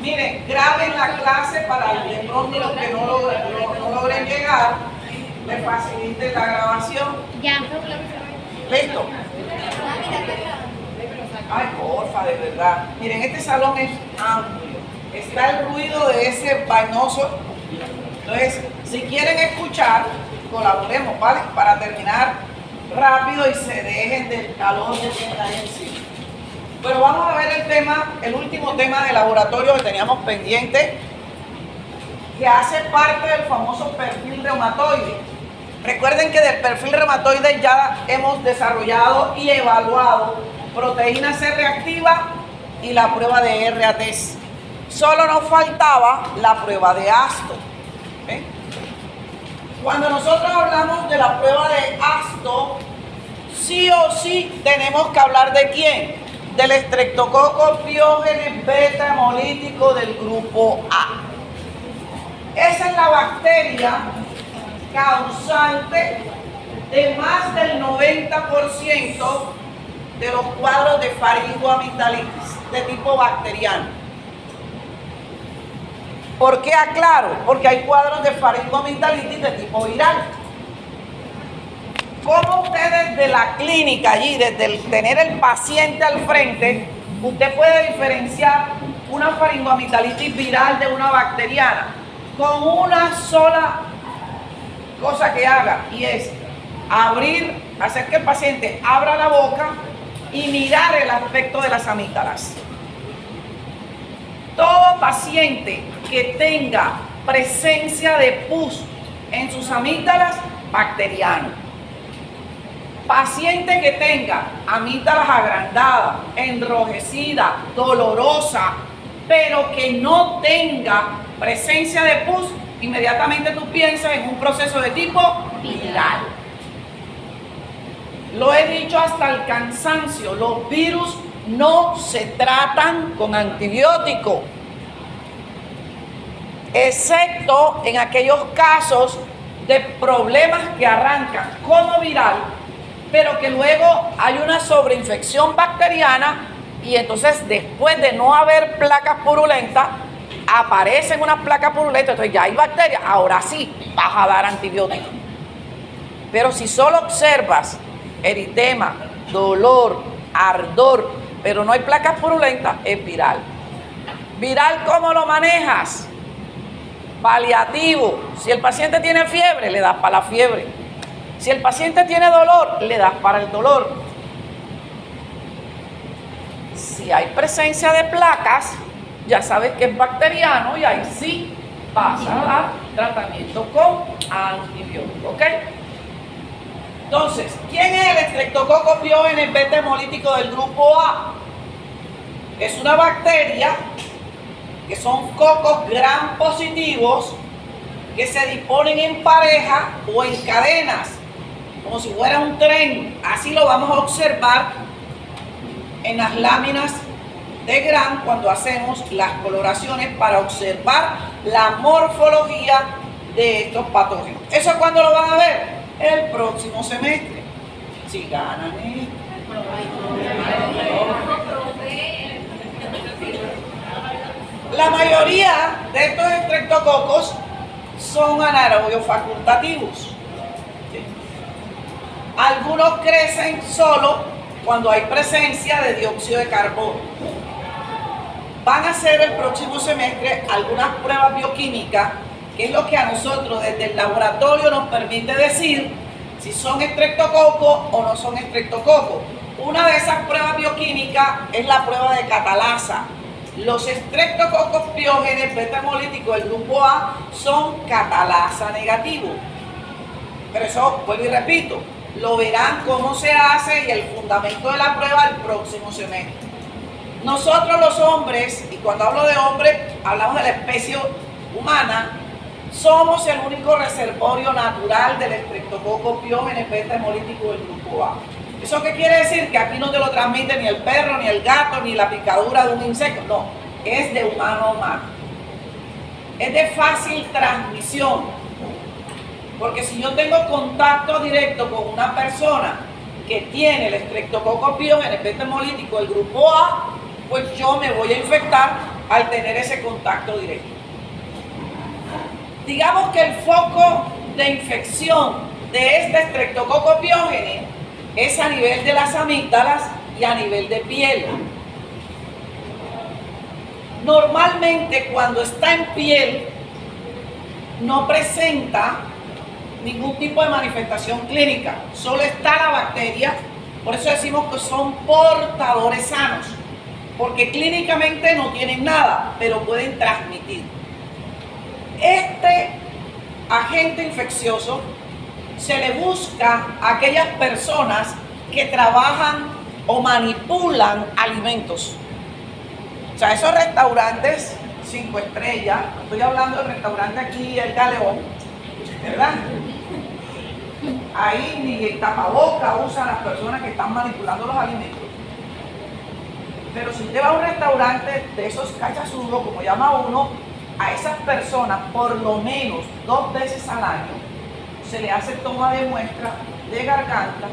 Miren, graben la clase para de pronto los que no logren llegar, les facilite la grabación. Ya. ¿Listo? Ay, porfa, de verdad. Miren, este salón es amplio. Está el ruido de ese vainoso. Entonces, si quieren escuchar, colaboremos, ¿vale? Para terminar rápido y se dejen del calor que está ahí encima. Pero vamos a ver el tema, el último tema de laboratorio que teníamos pendiente, que hace parte del famoso perfil reumatoide. Recuerden que del perfil reumatoide ya hemos desarrollado y evaluado proteína C reactiva y la prueba de RATs. Solo nos faltaba la prueba de ASTO. ¿Okay? Cuando nosotros hablamos de la prueba de ASTO, sí o sí tenemos que hablar de quién. Del Streptococcus pyogenes beta hemolítico del grupo A. Esa es la bacteria causante de más del 90% de los cuadros de faringoamigdalitis de tipo bacteriano. ¿Por qué aclaro? Porque hay cuadros de faringoamigdalitis de tipo viral. ¿Cómo usted desde la clínica allí, desde el tener el paciente al frente, usted puede diferenciar una faringoamigdalitis viral de una bacteriana? Con una sola cosa que haga, y es hacer que el paciente abra la boca y mirar el aspecto de las amígdalas. Todo paciente que tenga presencia de pus en sus amígdalas, bacteriano. Paciente que tenga amígdalas agrandadas, enrojecida, dolorosa, pero que no tenga presencia de pus, inmediatamente tú piensas en un proceso de tipo viral. Lo he dicho hasta el cansancio, los virus no se tratan con antibióticos, excepto en aquellos casos de problemas que arrancan como viral, pero que luego hay una sobreinfección bacteriana y entonces después de no haber placas purulentas, aparecen unas placas purulentas, entonces ya hay bacterias, ahora sí vas a dar antibióticos. Pero si solo observas eritema, dolor, ardor, pero no hay placas purulentas, es viral. ¿Viral cómo lo manejas? Paliativo. Si el paciente tiene fiebre, le das para la fiebre. Si el paciente tiene dolor, le das para el dolor. Si hay presencia de placas, ya sabes que es bacteriano y ahí sí vas a dar tratamiento con antibiótico, ¿ok? Entonces, ¿quién es el Streptococcus pyogenes beta hemolítico del grupo A? Es una bacteria que son cocos gram positivos que se disponen en pareja o en cadenas, como si fuera un tren. Así lo vamos a observar en las láminas de Gram cuando hacemos las coloraciones para observar la morfología de estos patógenos. ¿Eso cuándo lo van a ver? El próximo semestre. Si ganan esto. La mayoría de estos estreptococos son anaerobios facultativos. Algunos crecen solo cuando hay presencia de dióxido de carbono. Van a hacer el próximo semestre algunas pruebas bioquímicas, que es lo que a nosotros desde el laboratorio nos permite decir si son estreptococos o no son estreptococos. Una de esas pruebas bioquímicas es la prueba de catalasa. Los Streptococcus pyogenes beta hemolíticos del grupo A son catalasa negativos. Pero eso, vuelvo y repito, lo verán cómo se hace y el fundamento de la prueba el próximo semestre. Nosotros los hombres, y cuando hablo de hombres, hablamos de la especie humana, somos el único reservorio natural del Streptococcus pyogenes beta hemolítico del grupo A. ¿Eso qué quiere decir? Que aquí no te lo transmite ni el perro, ni el gato, ni la picadura de un insecto. No, es de humano a humano. Es de fácil transmisión. Porque si yo tengo contacto directo con una persona que tiene el Streptococcus pyogenes beta hemolítico del grupo A, pues yo me voy a infectar al tener ese contacto directo. Digamos que el foco de infección de este Streptococcus pyogenes es a nivel de las amígdalas y a nivel de piel. Normalmente cuando está en piel no presenta ningún tipo de manifestación clínica, solo está la bacteria, por eso decimos que son portadores sanos, porque clínicamente no tienen nada, pero pueden transmitir. Este agente infeccioso se le busca a aquellas personas que trabajan o manipulan alimentos. O sea, esos restaurantes 5 estrellas, estoy hablando del restaurante aquí, el Galeón, ¿verdad? Ahí ni el tapaboca usan las personas que están manipulando los alimentos. Pero si usted va a un restaurante de esos cachazudos, como llama uno, a esas personas por lo menos 2 veces al año se le hace toma de muestra de garganta,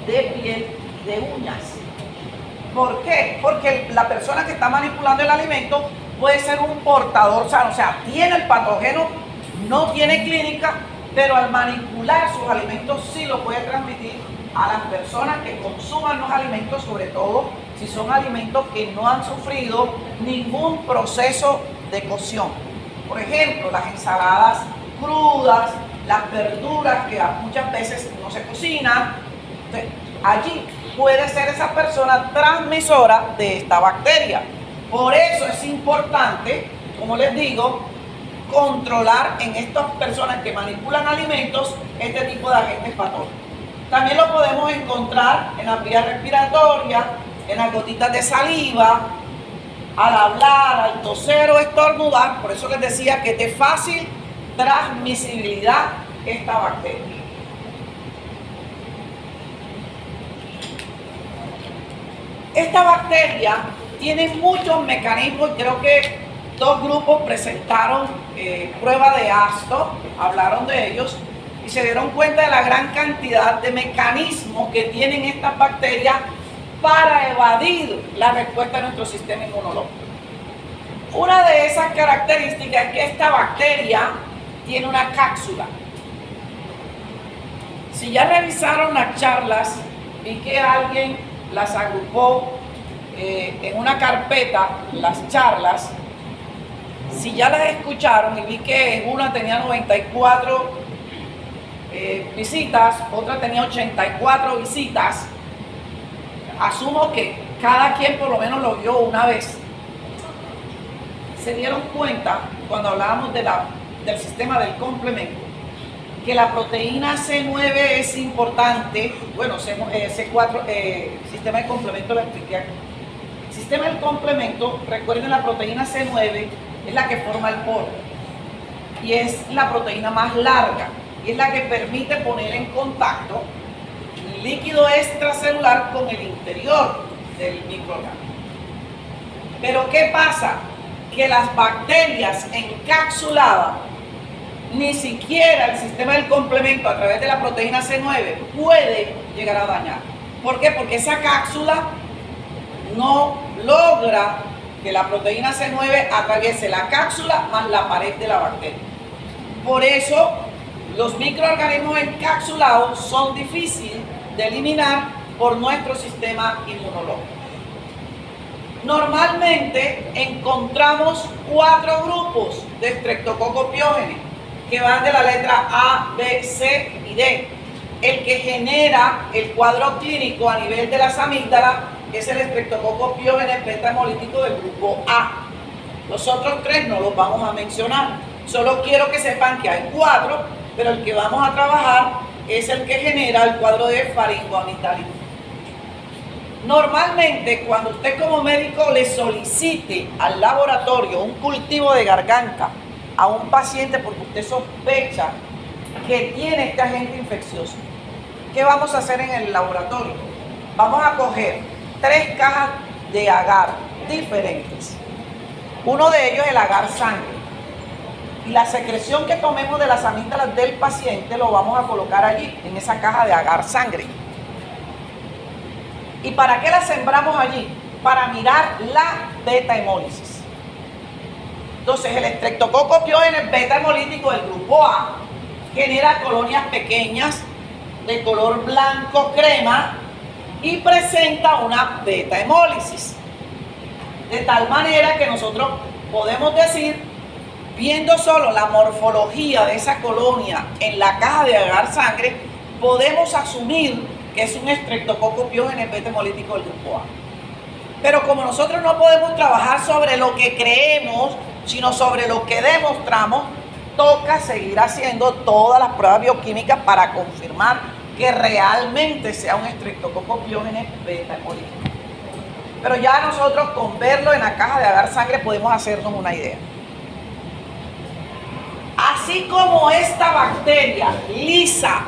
de piel y de uñas. ¿Por qué? Porque la persona que está manipulando el alimento puede ser un portador sano, o sea, tiene el patógeno, no tiene clínica, pero al manipular sus alimentos sí lo puede transmitir a las personas que consuman los alimentos, sobre todo si son alimentos que no han sufrido ningún proceso de cocción. Por ejemplo, las ensaladas crudas, las verduras que muchas veces no se cocinan. Entonces, allí puede ser esa persona transmisora de esta bacteria. Por eso es importante, como les digo, controlar en estas personas que manipulan alimentos este tipo de agentes patógenos. También lo podemos encontrar en las vías respiratorias, en las gotitas de saliva, al hablar, al toser o estornudar. Por eso les decía que es de fácil transmisibilidad esta bacteria. Esta bacteria tiene muchos mecanismos y creo que 2 grupos presentaron prueba de ASTO, hablaron de ellos y se dieron cuenta de la gran cantidad de mecanismos que tienen estas bacterias para evadir la respuesta de nuestro sistema inmunológico. Una de esas características es que esta bacteria tiene una cápsula. Si ya revisaron las charlas, vi que alguien las agrupó en una carpeta, las charlas. Si ya las escucharon y vi que una tenía 94 visitas, otra tenía 84 visitas, asumo que cada quien por lo menos lo vio una vez. Se dieron cuenta cuando hablábamos del sistema del complemento que la proteína C9 es importante. Bueno, C4, sistema del complemento lo expliqué aquí. Sistema del complemento, recuerden, la proteína C9 es la que forma el poro y es la proteína más larga y es la que permite poner en contacto el líquido extracelular con el interior del microorganismo. Pero ¿qué pasa? Que las bacterias encapsuladas, ni siquiera el sistema del complemento a través de la proteína C9 puede llegar a dañar. ¿Por qué? Porque esa cápsula no logra que la proteína C9 atraviese la cápsula más la pared de la bacteria. Por eso los microorganismos encapsulados son difíciles de eliminar por nuestro sistema inmunológico. Normalmente encontramos 4 grupos de Streptococcus pyogenes que van de la letra A, B, C y D. El que genera el cuadro clínico a nivel de las amígdalas es el Streptococcus pyogenes beta hemolítico del grupo A. Los otros 3 no los vamos a mencionar. Solo quiero que sepan que hay 4, pero el que vamos a trabajar es el que genera el cuadro de faringoamigdalitis. Normalmente, cuando usted como médico le solicite al laboratorio un cultivo de garganta a un paciente porque usted sospecha que tiene este agente infeccioso, ¿qué vamos a hacer en el laboratorio? Vamos a coger 3 cajas de agar diferentes. Uno de ellos es el agar sangre. Y la secreción que tomemos de las amígdalas del paciente lo vamos a colocar allí, en esa caja de agar sangre. ¿Y para qué la sembramos allí? Para mirar la beta hemólisis. Entonces, el Streptococcus pyogenes beta hemolítico del grupo A genera colonias pequeñas de color blanco crema y presenta una beta hemólisis. De tal manera que nosotros podemos decir, viendo solo la morfología de esa colonia en la caja de agar sangre, podemos asumir que es un Streptococcus pyogenes beta hemolítico del grupo A. Pero como nosotros no podemos trabajar sobre lo que creemos, sino sobre lo que demostramos, toca seguir haciendo todas las pruebas bioquímicas para confirmar que realmente sea un Streptococcus pyogenes beta hemolítico. Pero ya nosotros con verlo en la caja de agar sangre podemos hacernos una idea. Así como esta bacteria lisa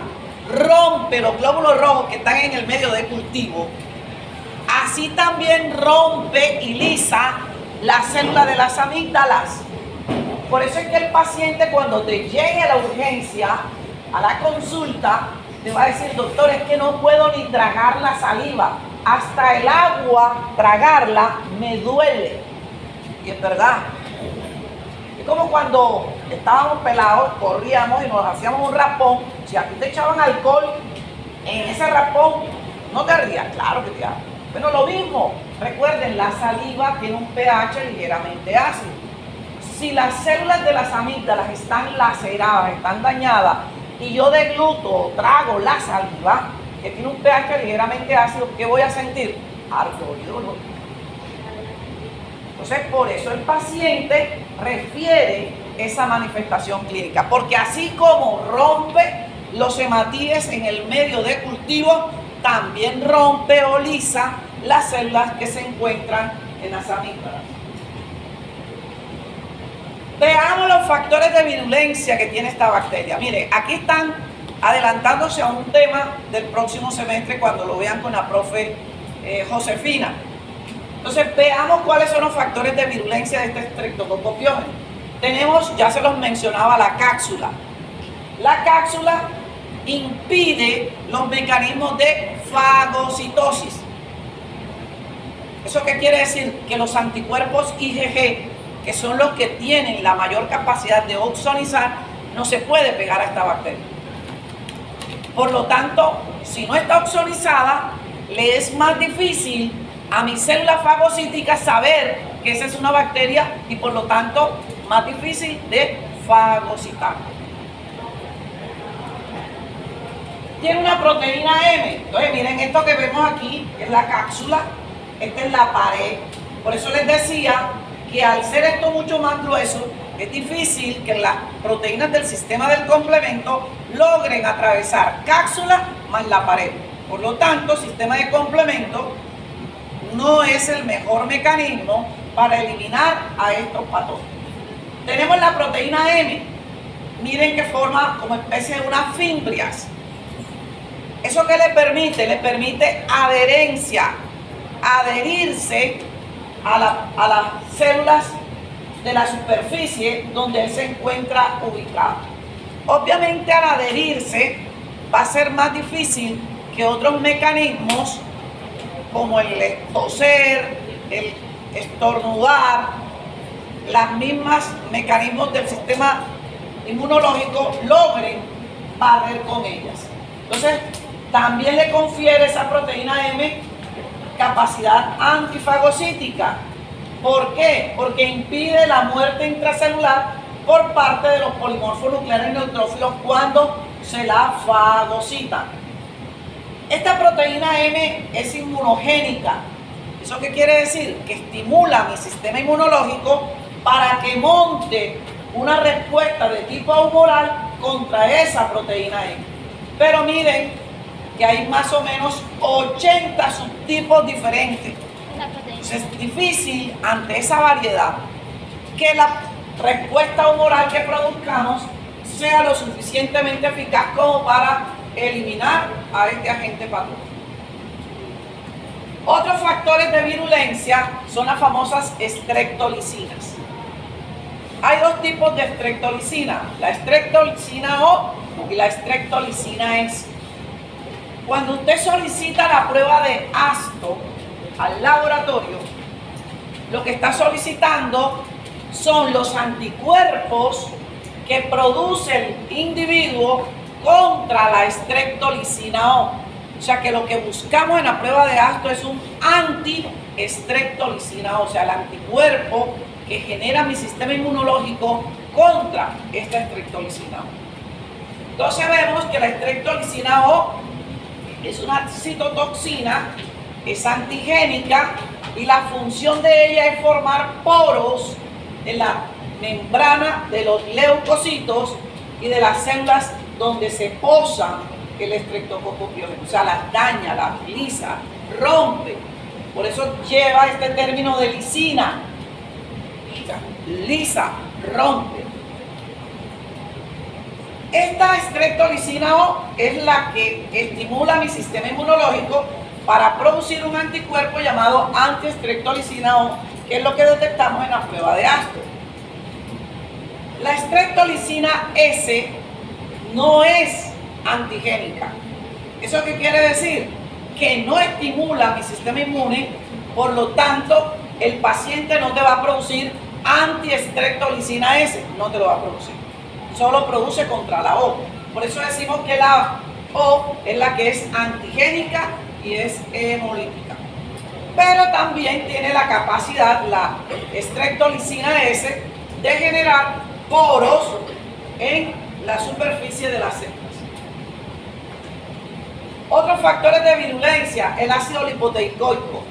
rompe los glóbulos rojos que están en el medio de cultivo, así también rompe y lisa las células de las amígdalas. Por eso es que el paciente, cuando te llegue a la urgencia, a la consulta, te va a decir: doctor, es que no puedo ni tragar la saliva, hasta el agua, tragarla, me duele. Y es verdad. Es como cuando estábamos pelados, corríamos y nos hacíamos un raspón. Si a ti te echaban alcohol en ese raspón, ¿no te ardía? Claro que te arde. Pero lo mismo, recuerden, la saliva tiene un pH ligeramente ácido. Si las células de las amígdalas están laceradas, están dañadas, y yo degluto o trago la saliva, que tiene un pH ligeramente ácido, ¿qué voy a sentir? Ardor y dolor. Entonces, por eso el paciente refiere esa manifestación clínica, porque así como rompe los hematíes en el medio de cultivo, también rompe o lisa las células que se encuentran en las amígdalas. Veamos los factores de virulencia que tiene esta bacteria. Mire, aquí están adelantándose a un tema del próximo semestre cuando lo vean con la profe Josefina. Entonces, veamos cuáles son los factores de virulencia de este Streptococcus pyogenes. Tenemos, ya se los mencionaba, la cápsula. La cápsula impide los mecanismos de fagocitosis. ¿Eso qué quiere decir? Que los anticuerpos IgG, que son los que tienen la mayor capacidad de oxonizar, no se puede pegar a esta bacteria. Por lo tanto, si no está oxonizada, le es más difícil a mis células fagocíticas saber que esa es una bacteria y por lo tanto más difícil de fagocitar. Tiene una proteína M. Entonces miren esto que vemos aquí, que es la cápsula, esta es la pared. Por eso les decía que al ser esto mucho más grueso, es difícil que las proteínas del sistema del complemento logren atravesar cápsula más la pared. Por lo tanto, sistema de complemento no es el mejor mecanismo para eliminar a estos patógenos. Tenemos la proteína M. Miren que forma como especie de unas fimbrias. ¿Eso qué le permite? Le permite adherencia, adherirse a las células de la superficie donde él se encuentra ubicado. Obviamente, al adherirse va a ser más difícil que otros mecanismos como el toser, el estornudar, las mismas mecanismos del sistema inmunológico logren barrer con ellas. Entonces, también le confiere esa proteína M capacidad antifagocítica. ¿Por qué? Porque impide la muerte intracelular por parte de los polimorfos nucleares neutrófilos cuando se la fagocitan. Esta proteína M es inmunogénica. ¿Eso qué quiere decir? Que estimula mi sistema inmunológico para que monte una respuesta de tipo humoral contra esa proteína M. Pero miren que hay más o menos 80 subtipos diferentes. Entonces es difícil ante esa variedad que la respuesta humoral que produzcamos sea lo suficientemente eficaz como para eliminar a este agente patógeno. Otros factores de virulencia son las famosas streptolicinas. Hay dos tipos de streptolicina, la streptolicina O y la streptolicina S. Cuando usted solicita la prueba de ASTO al laboratorio, lo que está solicitando son los anticuerpos que produce el individuo contra la streptolicina O. O sea que lo que buscamos en la prueba de ASTO es un anti-streptolicina O, o sea, el anticuerpo que genera mi sistema inmunológico contra esta streptolicina O. Entonces vemos que la streptolicina O es una citotoxina, es antigénica y la función de ella es formar poros en la membrana de los leucocitos y de las células donde se posa el estreptococo piógeno, o sea, las daña, las lisa, rompe. Por eso lleva este término de lisina, lisa, rompe. Esta streptolicina O es la que estimula mi sistema inmunológico para producir un anticuerpo llamado anti-streptolicina O, que es lo que detectamos en la prueba de ASTO. La streptolicina S no es antigénica. ¿Eso qué quiere decir? Que no estimula mi sistema inmune, por lo tanto, el paciente no te va a producir anti-streptolicina S, no te lo va a producir. Solo produce contra la O. Por eso decimos que la O es la que es antigénica y es hemolítica. Pero también tiene la capacidad, la streptolicina S, de generar poros en la superficie de las células. Otros factores de virulencia, el ácido lipoteicoico.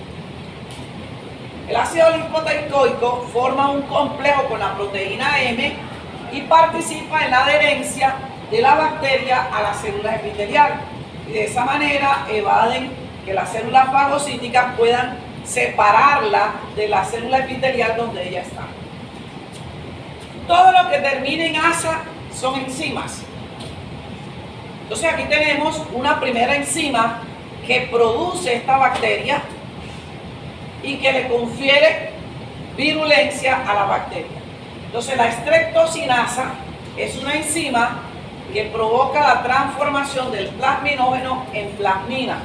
El ácido lipoteicoico forma un complejo con la proteína M y participa en la adherencia de la bacteria a las células epiteliales. Y de esa manera evaden que las células fagocíticas puedan separarla de la célula epitelial donde ella está. Todo lo que termine en asa son enzimas. Entonces aquí tenemos una primera enzima que produce esta bacteria y que le confiere virulencia a la bacteria. Entonces la streptocinasa es una enzima que provoca la transformación del plasminógeno en plasmina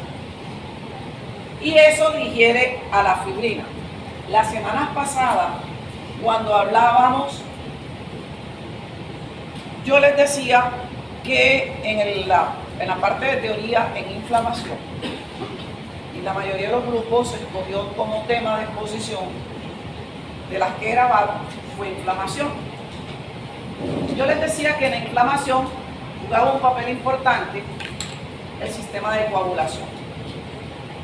y eso digiere a la fibrina. Las semanas pasadas, cuando hablábamos, yo les decía que en la parte de teoría en inflamación, y la mayoría de los grupos escogió como tema de exposición de las que grabaron fue inflamación. Yo les decía que en la inflamación jugaba un papel importante el sistema de coagulación.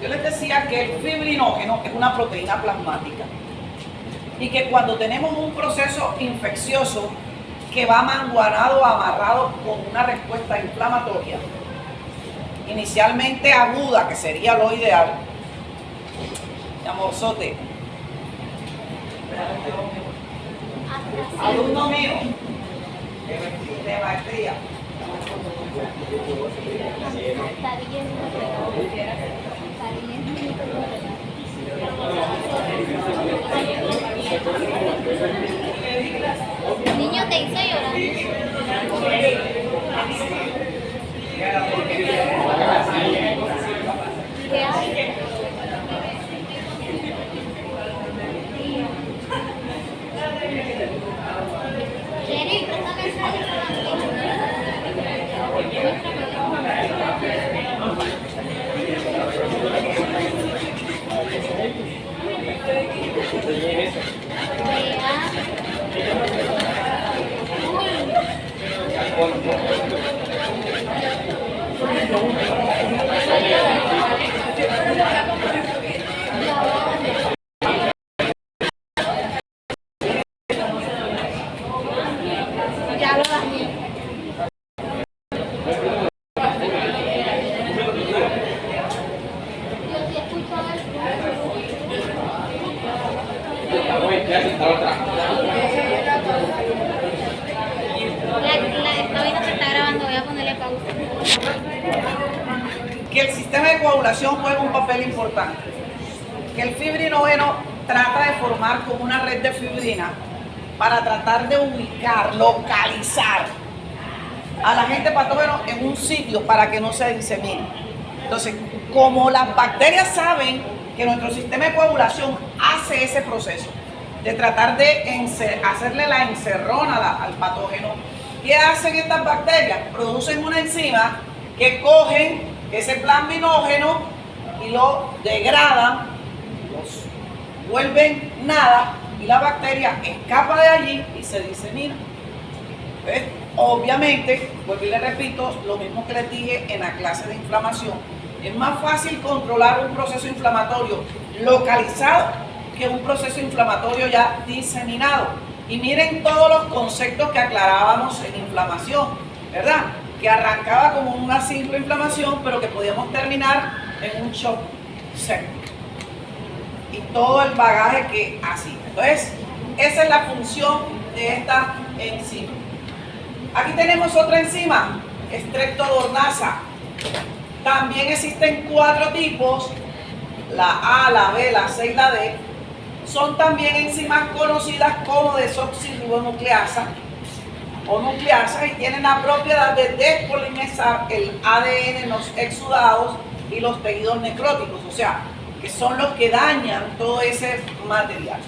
Yo les decía que el fibrinógeno es una proteína plasmática y que cuando tenemos un proceso infeccioso que va manguanado o amarrado con una respuesta inflamatoria, inicialmente aguda, que sería lo ideal, mi amorzote, alumno mío de maestría, Niño, te hice llorar. ¿Qué hay? Jenny, préstame esa ya lo dañé. Yo sí escucho esta vaina se está grabando, voy a ponerle pausa. que el sistema de coagulación juega un papel importante, que el fibrinógeno trata de formar como una red de fibrina para tratar de ubicar, localizar al agente patógeno en un sitio para que no se disemine. Entonces, como las bacterias saben que nuestro sistema de coagulación hace ese proceso, de tratar de hacerle la encerrona al patógeno, ¿qué hacen estas bacterias? Producen una enzima que cogen ese plasminógeno y lo degradan, los vuelven nada y la bacteria escapa de allí y se disemina. ¿Ves? Obviamente, vuelvo y le repito, lo mismo que les dije en la clase de inflamación, es más fácil controlar un proceso inflamatorio localizado que un proceso inflamatorio ya diseminado. Y miren todos los conceptos que aclarábamos en inflamación, ¿verdad? Que arrancaba como una simple inflamación, pero que podíamos terminar en un shock séptico. Y todo el bagaje que hacía. Entonces, esa es la función de esta enzima. Aquí tenemos otra enzima, streptodornasa. También existen 4 tipos, la A, la B, la C y la D. Son también enzimas conocidas como desoxirribonucleasa o nucleasa y tienen la propiedad de despolimerizar el ADN en los exudados y los tejidos necróticos, o sea, que son los que dañan todo ese material.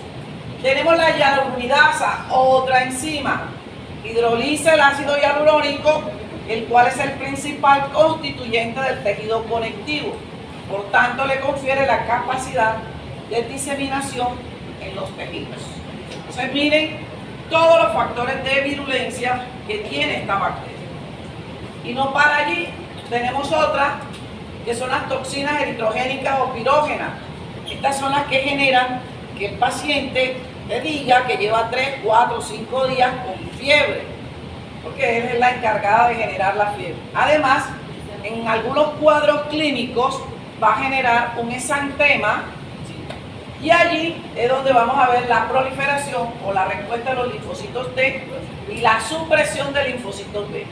Tenemos la hialuronidasa, otra enzima, hidroliza el ácido hialurónico, el cual es el principal constituyente del tejido conectivo. Por tanto, le confiere la capacidad de diseminación en los tejidos. Entonces, miren todos los factores de virulencia que tiene esta bacteria. Y no para allí, tenemos otras que son las toxinas eritrogénicas o pirógenas. Estas son las que generan que el paciente te diga que lleva 3, 4, 5 días con fiebre, porque él es la encargada de generar la fiebre. Además, en algunos cuadros clínicos va a generar un exantema y allí es donde vamos a ver la proliferación o la respuesta de los linfocitos T y la supresión de linfocitos B.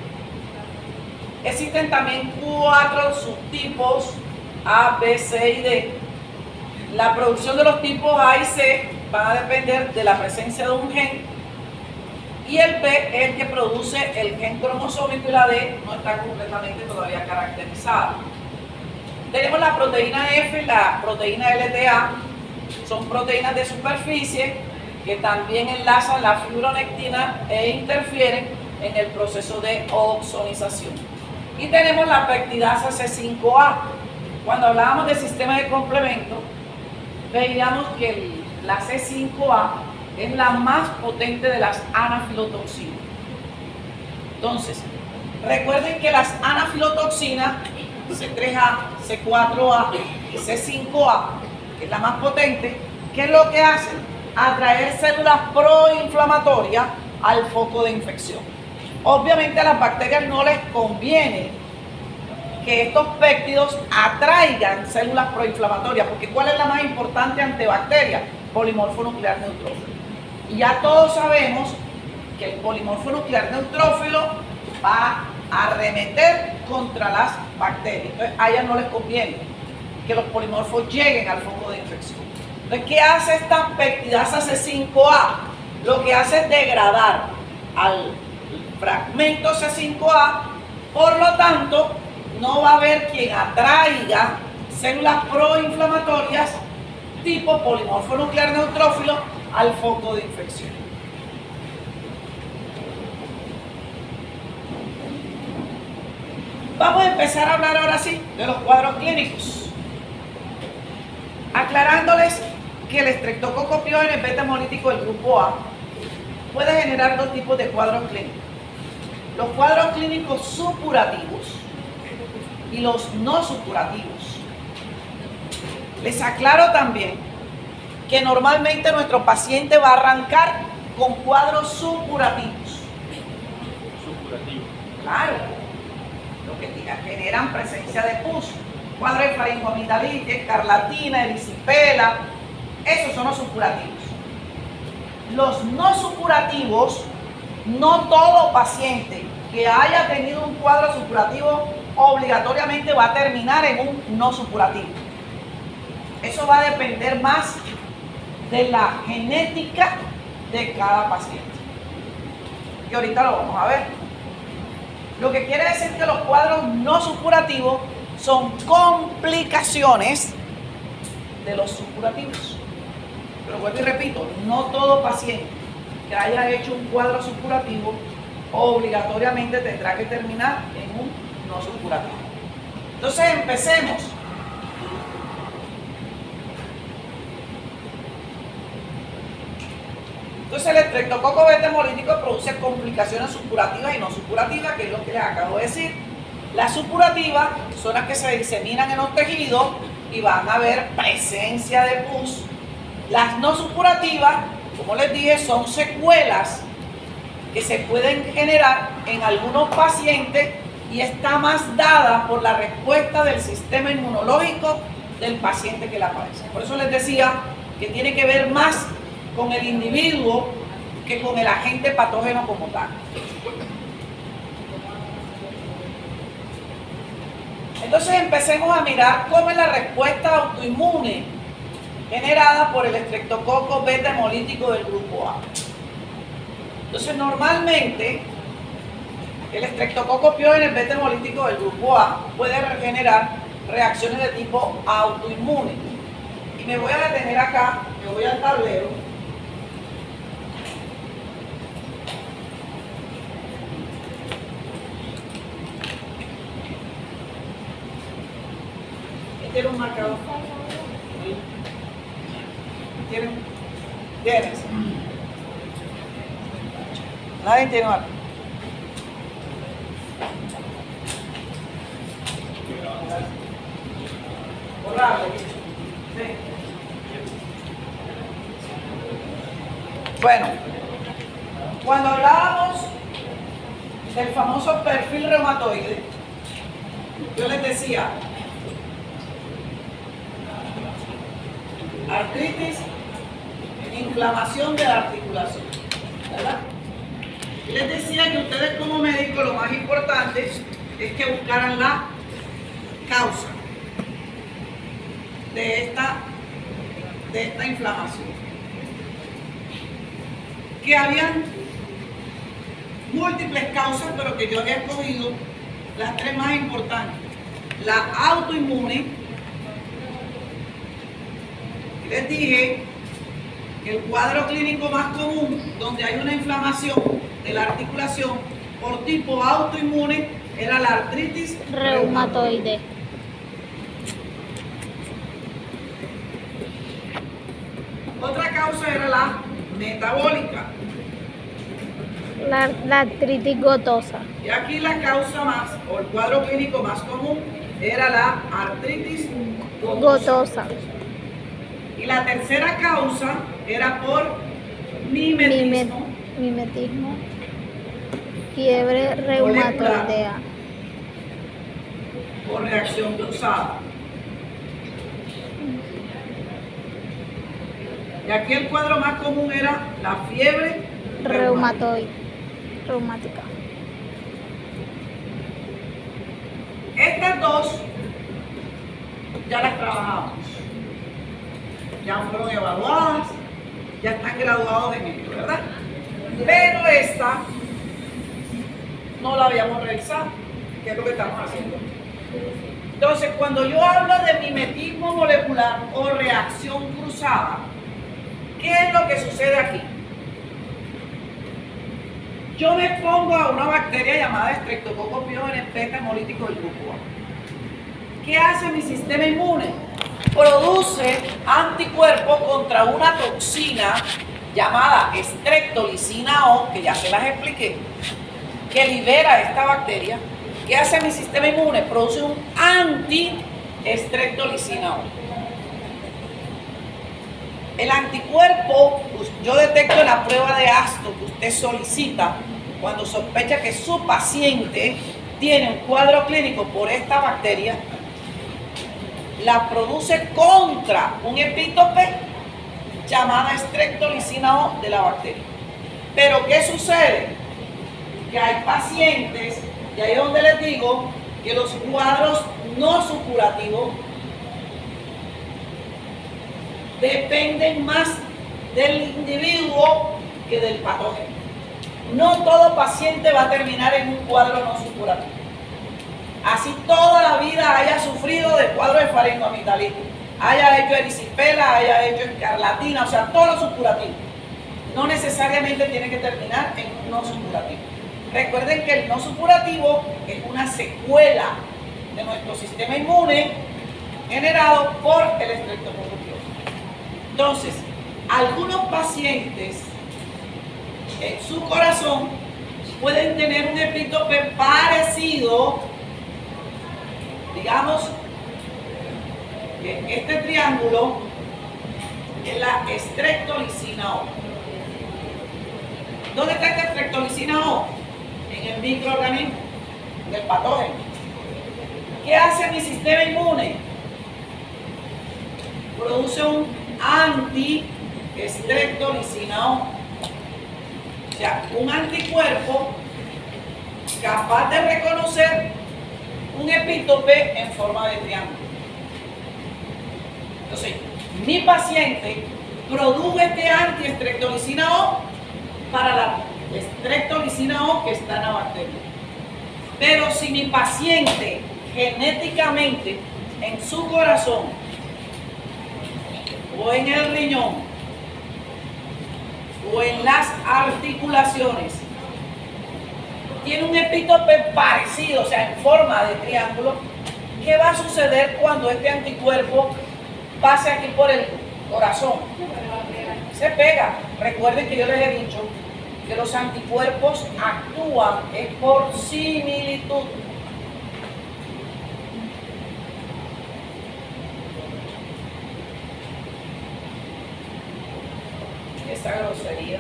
Existen también 4 subtipos A, B, C y D. La producción de los tipos A y C van a depender de la presencia de un gen y el B es el que produce el gen cromosómico y la D no está completamente todavía caracterizada. Tenemos la proteína F y la proteína LTA, son proteínas de superficie que también enlazan la fibronectina e interfieren en el proceso de oxonización. Y tenemos la peptidasa C5A. Cuando hablábamos del sistema de complemento, veíamos que la C5A es la más potente de las anafilotoxinas. Entonces, recuerden que las anafilotoxinas, C3A, C4A y C5A, que es la más potente, ¿qué es lo que hacen? Atraer células proinflamatorias al foco de infección. Obviamente a las bacterias no les conviene que estos péptidos atraigan células proinflamatorias, porque ¿cuál es la más importante antibacteria? Polimorfo nuclear neutrófilo. Y ya todos sabemos que el polimorfo nuclear neutrófilo va a arremeter contra las bacterias. Entonces a ellas no les conviene que los polimorfos lleguen al foco de infección. Entonces, ¿qué hace esta peptidasa C5A? Lo que hace es degradar al fragmento C5A, por lo tanto, no va a haber quien atraiga células proinflamatorias tipo polimorfo nuclear neutrófilo al foco de infección. Vamos a empezar a hablar ahora sí de los cuadros clínicos, aclarándoles que el Streptococcus pyogenes beta hemolítico del grupo A puede generar 2 tipos de cuadros clínicos: los cuadros clínicos supurativos y los no supurativos. Les aclaro también que normalmente nuestro paciente va a arrancar con cuadros supurativos. Supurativo. Claro, lo que generan presencia de pus, cuadro de faringoamigdalitis, escarlatina, erisipela, esos son los supurativos. Los no supurativos, no todo paciente que haya tenido un cuadro supurativo obligatoriamente va a terminar en un no supurativo. Eso va a depender más de la genética de cada paciente. Y ahorita lo vamos a ver. Lo que quiere decir que los cuadros no supurativos son complicaciones de los supurativos. Pero vuelvo y repito, no todo paciente que haya hecho un cuadro supurativo obligatoriamente tendrá que terminar en un no supurativo. Entonces empecemos. Entonces el estreptococo beta hemolítico produce complicaciones supurativas y no supurativas, que es lo que les acabo de decir. Las supurativas son las que se diseminan en los tejidos y van a haber presencia de pus. Las no supurativas, como les dije, son secuelas que se pueden generar en algunos pacientes y está más dada por la respuesta del sistema inmunológico del paciente que la padece. Por eso les decía que tiene que ver más con el individuo que con el agente patógeno como tal. Entonces empecemos a mirar cómo es la respuesta autoinmune generada por el estreptococo beta hemolítico del grupo A. Entonces normalmente el estreptococo piógenes beta hemolítico del grupo A puede generar reacciones de tipo autoinmune. Y me voy a detener acá, me voy al tablero. ¿Tiene un marcador? ¿Tienes? Nadie tiene marcador. Borrarlo. Sí. Bueno, cuando hablábamos del famoso perfil reumatoide, yo les decía artritis, inflamación de la articulación, ¿verdad? Y les decía que ustedes como médicos lo más importante es que buscaran la causa de esta inflamación. Que habían múltiples causas, pero que yo he escogido las tres más importantes. La autoinmune. Les dije que el cuadro clínico más común, donde hay una inflamación de la articulación por tipo autoinmune, era la artritis Reumatoide. Otra causa era la metabólica. La artritis gotosa. Y aquí la causa más, o el cuadro clínico más común, era la artritis Gotosa. Y la tercera causa era por mimetismo. Mimetismo. Fiebre reumatoidea. Por reacción cruzada. Y aquí el cuadro más común era la fiebre Reumática. Estas dos ya las trabajamos. Ya fueron evaluadas, ya están graduados en esto, ¿verdad? Pero esta no la habíamos realizado, que es lo que estamos haciendo. Entonces, cuando yo hablo de mimetismo molecular o reacción cruzada, ¿qué es lo que sucede aquí? Yo me pongo a una bacteria llamada Streptococcus pyogenes beta hemolítico del grupo A. ¿Qué hace mi sistema inmune? Produce anticuerpos contra una toxina llamada streptolicina O, que ya se las expliqué, que libera esta bacteria. ¿Qué hace mi sistema inmune? Produce un anti-streptolicina O. El anticuerpo, yo detecto en la prueba de ASTO que usted solicita cuando sospecha que su paciente tiene un cuadro clínico por esta bacteria, la produce contra un epítope llamada streptolicina O de la bacteria. Pero ¿qué sucede? Que hay pacientes, y ahí es donde les digo que los cuadros no supurativos dependen más del individuo que del patógeno. No todo paciente va a terminar en un cuadro no supurativo. Así toda la vida haya sufrido de cuadro de faringoamigdalitis. haya hecho erisipela, haya hecho escarlatina, o sea, todos los supurativos. No necesariamente tiene que terminar en un no supurativo. Recuerden que el no supurativo es una secuela de nuestro sistema inmune generado por el estreptococcus. Entonces, algunos pacientes en su corazón pueden tener un epítope parecido, digamos, que este triángulo es la estreptolicina O. ¿Dónde está esta estreptolicina O? En el microorganismo del patógeno. ¿Qué hace mi sistema inmune? Produce un anti-estreptolicina O. O sea, un anticuerpo capaz de reconocer un epítope en forma de triángulo. Entonces, mi paciente produjo este anti-estreptolicina O para la estreptolicina O que está en la bacteria. Pero si mi paciente genéticamente en su corazón o en el riñón o en las articulaciones tiene un epítope parecido, o sea, en forma de triángulo, ¿qué va a suceder cuando este anticuerpo pase aquí por el corazón? Se pega. Recuerden que yo les he dicho que los anticuerpos actúan es por similitud. Esa grosería.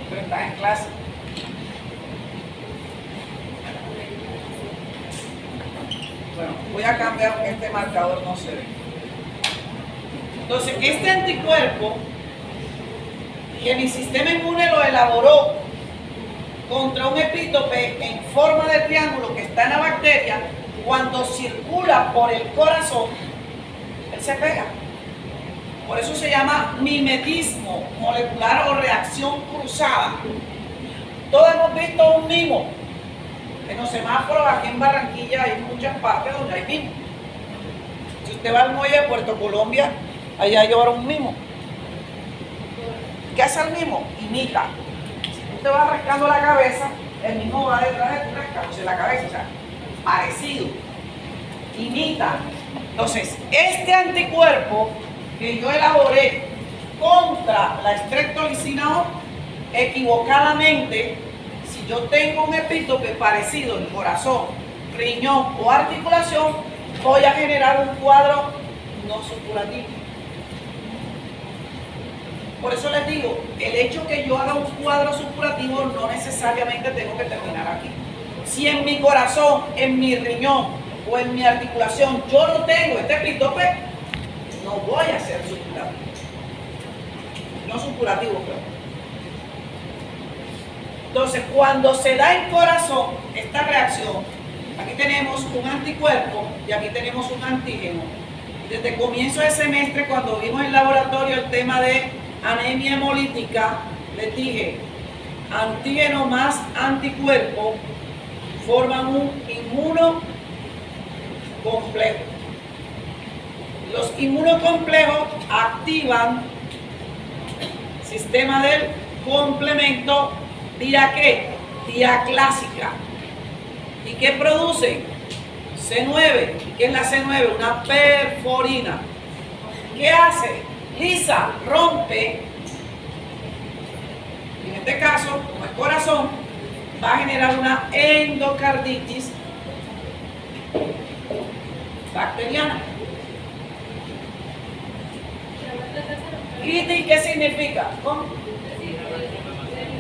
Pero estás en clase. Bueno, voy a cambiar este marcador, no se ve. Entonces, este anticuerpo que mi sistema inmune lo elaboró contra un epítope en forma de triángulo que está en la bacteria, cuando circula por el corazón, él se pega. Por eso se llama mimetismo molecular o reacción cruzada. Todos hemos visto un mimo. En los semáforos aquí en Barranquilla hay muchas partes donde hay mimo. Si usted va al muelle de Puerto Colombia, allá llevaron un mimo. ¿Qué hace el mimo? Imita. Si usted va rascando la cabeza, el mimo va detrás de tu rascándose la cabeza, o sea, parecido. Imita. Entonces, este anticuerpo que yo elaboré contra la estreptolicina O, equivocadamente, si yo tengo un epítope parecido en corazón, riñón o articulación, voy a generar un cuadro no supurativo. Por eso les digo, el hecho que yo haga un cuadro supurativo no necesariamente tengo que terminar aquí. Si en mi corazón, en mi riñón o en mi articulación yo no tengo este epítope, no voy a ser supurativo. No supurativo, pero. Entonces, cuando se da en corazón esta reacción, aquí tenemos un anticuerpo y aquí tenemos un antígeno. Desde el comienzo del semestre, cuando vimos en el laboratorio el tema de anemia hemolítica, les dije, antígeno más anticuerpo forman un inmunocomplejo. Los inmunocomplejos activan el sistema del complemento vía ¿qué? Vía clásica. ¿Y qué produce? C9. ¿Qué es la C9? Una perforina. ¿Qué hace? Lisa, rompe. En este caso, como el corazón, va a generar una endocarditis bacteriana. ¿Y qué significa? ¿Cómo?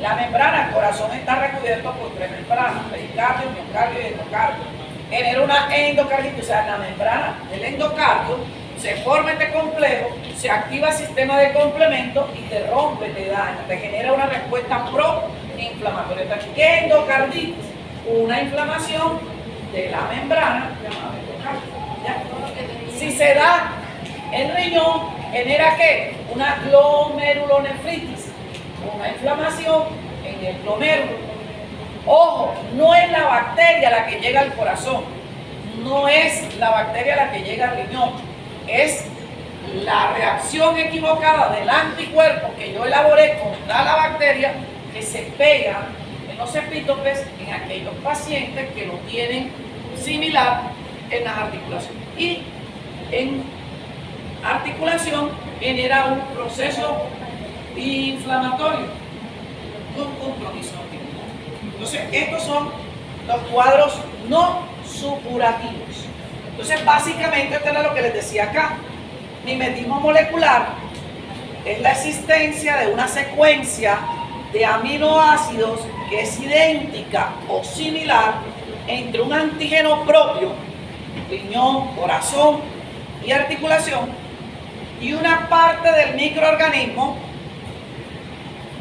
La membrana, el corazón está recubierto por 3 membranas, pericardio, miocardio y endocardio. Genera una endocarditis, o sea, en la membrana del endocardio se forma este complejo, se activa el sistema de complemento y te rompe, te daña, te genera una respuesta pro-inflamatoria. ¿Qué es endocarditis? Una inflamación de la membrana llamada endocardio. ¿Ya? Si se da en riñón, ¿Genera qué? Una glomerulonefritis, una inflamación en el glomérulo. Ojo, no es la bacteria la que llega al corazón, no es la bacteria la que llega al riñón, es la reacción equivocada del anticuerpo que yo elaboré contra la bacteria que se pega en los epítopes en aquellos pacientes que lo tienen similar en las articulaciones. Y en articulación genera un proceso inflamatorio con compromiso articular. Entonces, estos son los cuadros no supurativos. Entonces, básicamente, esto era lo que les decía acá. Mimetismo molecular es la existencia de una secuencia de aminoácidos que es idéntica o similar entre un antígeno propio, riñón, corazón y articulación, y una parte del microorganismo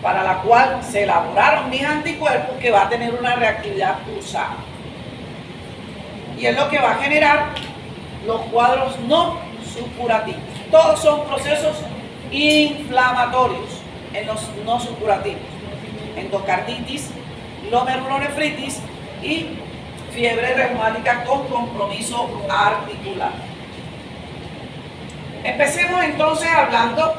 para la cual se elaboraron mis anticuerpos que va a tener una reactividad cruzada. Y es lo que va a generar los cuadros no supurativos. Todos son procesos inflamatorios en los no supurativos. Endocarditis, glomerulonefritis y fiebre reumática con compromiso articular. Empecemos entonces hablando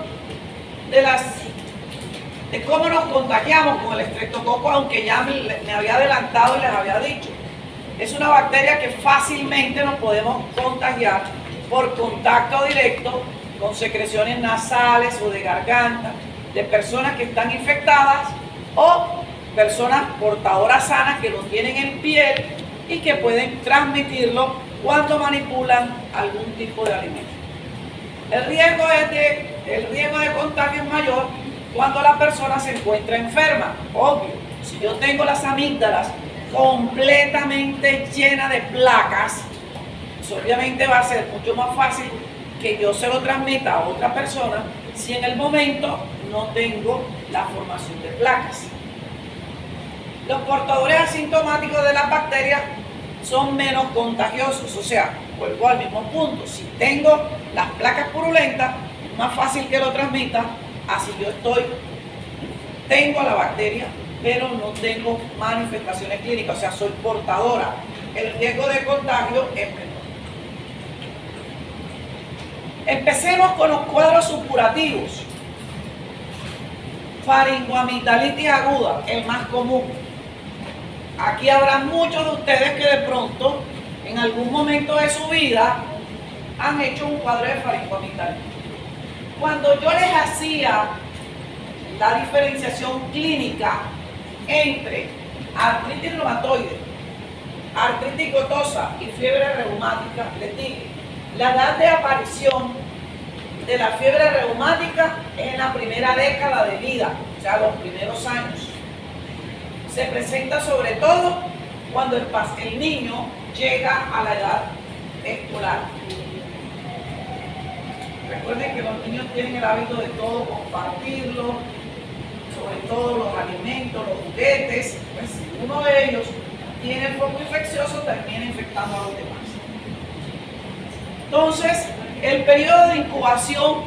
de cómo nos contagiamos con el estreptococo, aunque ya me había adelantado y les había dicho. Es una bacteria que fácilmente nos podemos contagiar por contacto directo con secreciones nasales o de garganta de personas que están infectadas o personas portadoras sanas que lo tienen en piel y que pueden transmitirlo cuando manipulan algún tipo de alimento. El riesgo de contagio es mayor cuando la persona se encuentra enferma. Obvio, si yo tengo las amígdalas completamente llenas de placas, pues obviamente va a ser mucho más fácil que yo se lo transmita a otra persona si en el momento no tengo la formación de placas. Los portadores asintomáticos de las bacterias son menos contagiosos, o sea, vuelvo al mismo punto, si tengo las placas purulentas, es más fácil que lo transmita, así yo tengo la bacteria, pero no tengo manifestaciones clínicas, o sea, soy portadora. El riesgo de contagio es menor. Empecemos con los cuadros supurativos. Faringoamigdalitis aguda, el más común. Aquí habrá muchos de ustedes que de pronto, en algún momento de su vida, han hecho un cuadro de faringoamigdalitis. Cuando yo les hacía la diferenciación clínica entre artritis reumatoide, artritis gotosa y fiebre reumática, les dije, la edad de aparición de la fiebre reumática es en la primera década de vida, o sea, los primeros años. Se presenta sobre todo cuando el niño llega a la edad escolar. Recuerden que los niños tienen el hábito de todo compartirlo, sobre todo los alimentos, los juguetes. Pues si uno de ellos tiene el foco infeccioso, termina infectando a los demás. Entonces, el periodo de incubación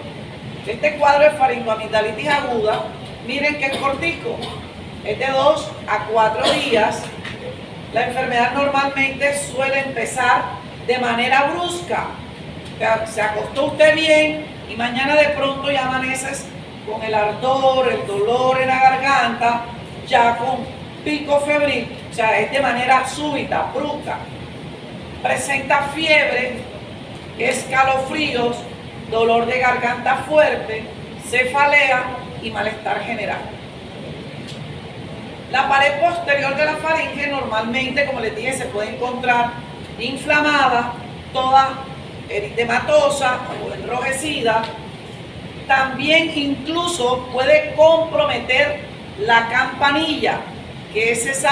de este cuadro de faringoamigdalitis aguda, miren que es cortico, es de 2 a 4 días. La enfermedad normalmente suele empezar de manera brusca. Se acostó usted bien y mañana de pronto ya amaneces con el ardor, el dolor en la garganta, ya con pico febril, o sea, es de manera súbita, brusca. Presenta fiebre, escalofríos, dolor de garganta fuerte, cefalea y malestar general. La pared posterior de la faringe normalmente, como les dije, se puede encontrar inflamada, toda eritematosa o enrojecida. También incluso puede comprometer la campanilla, que es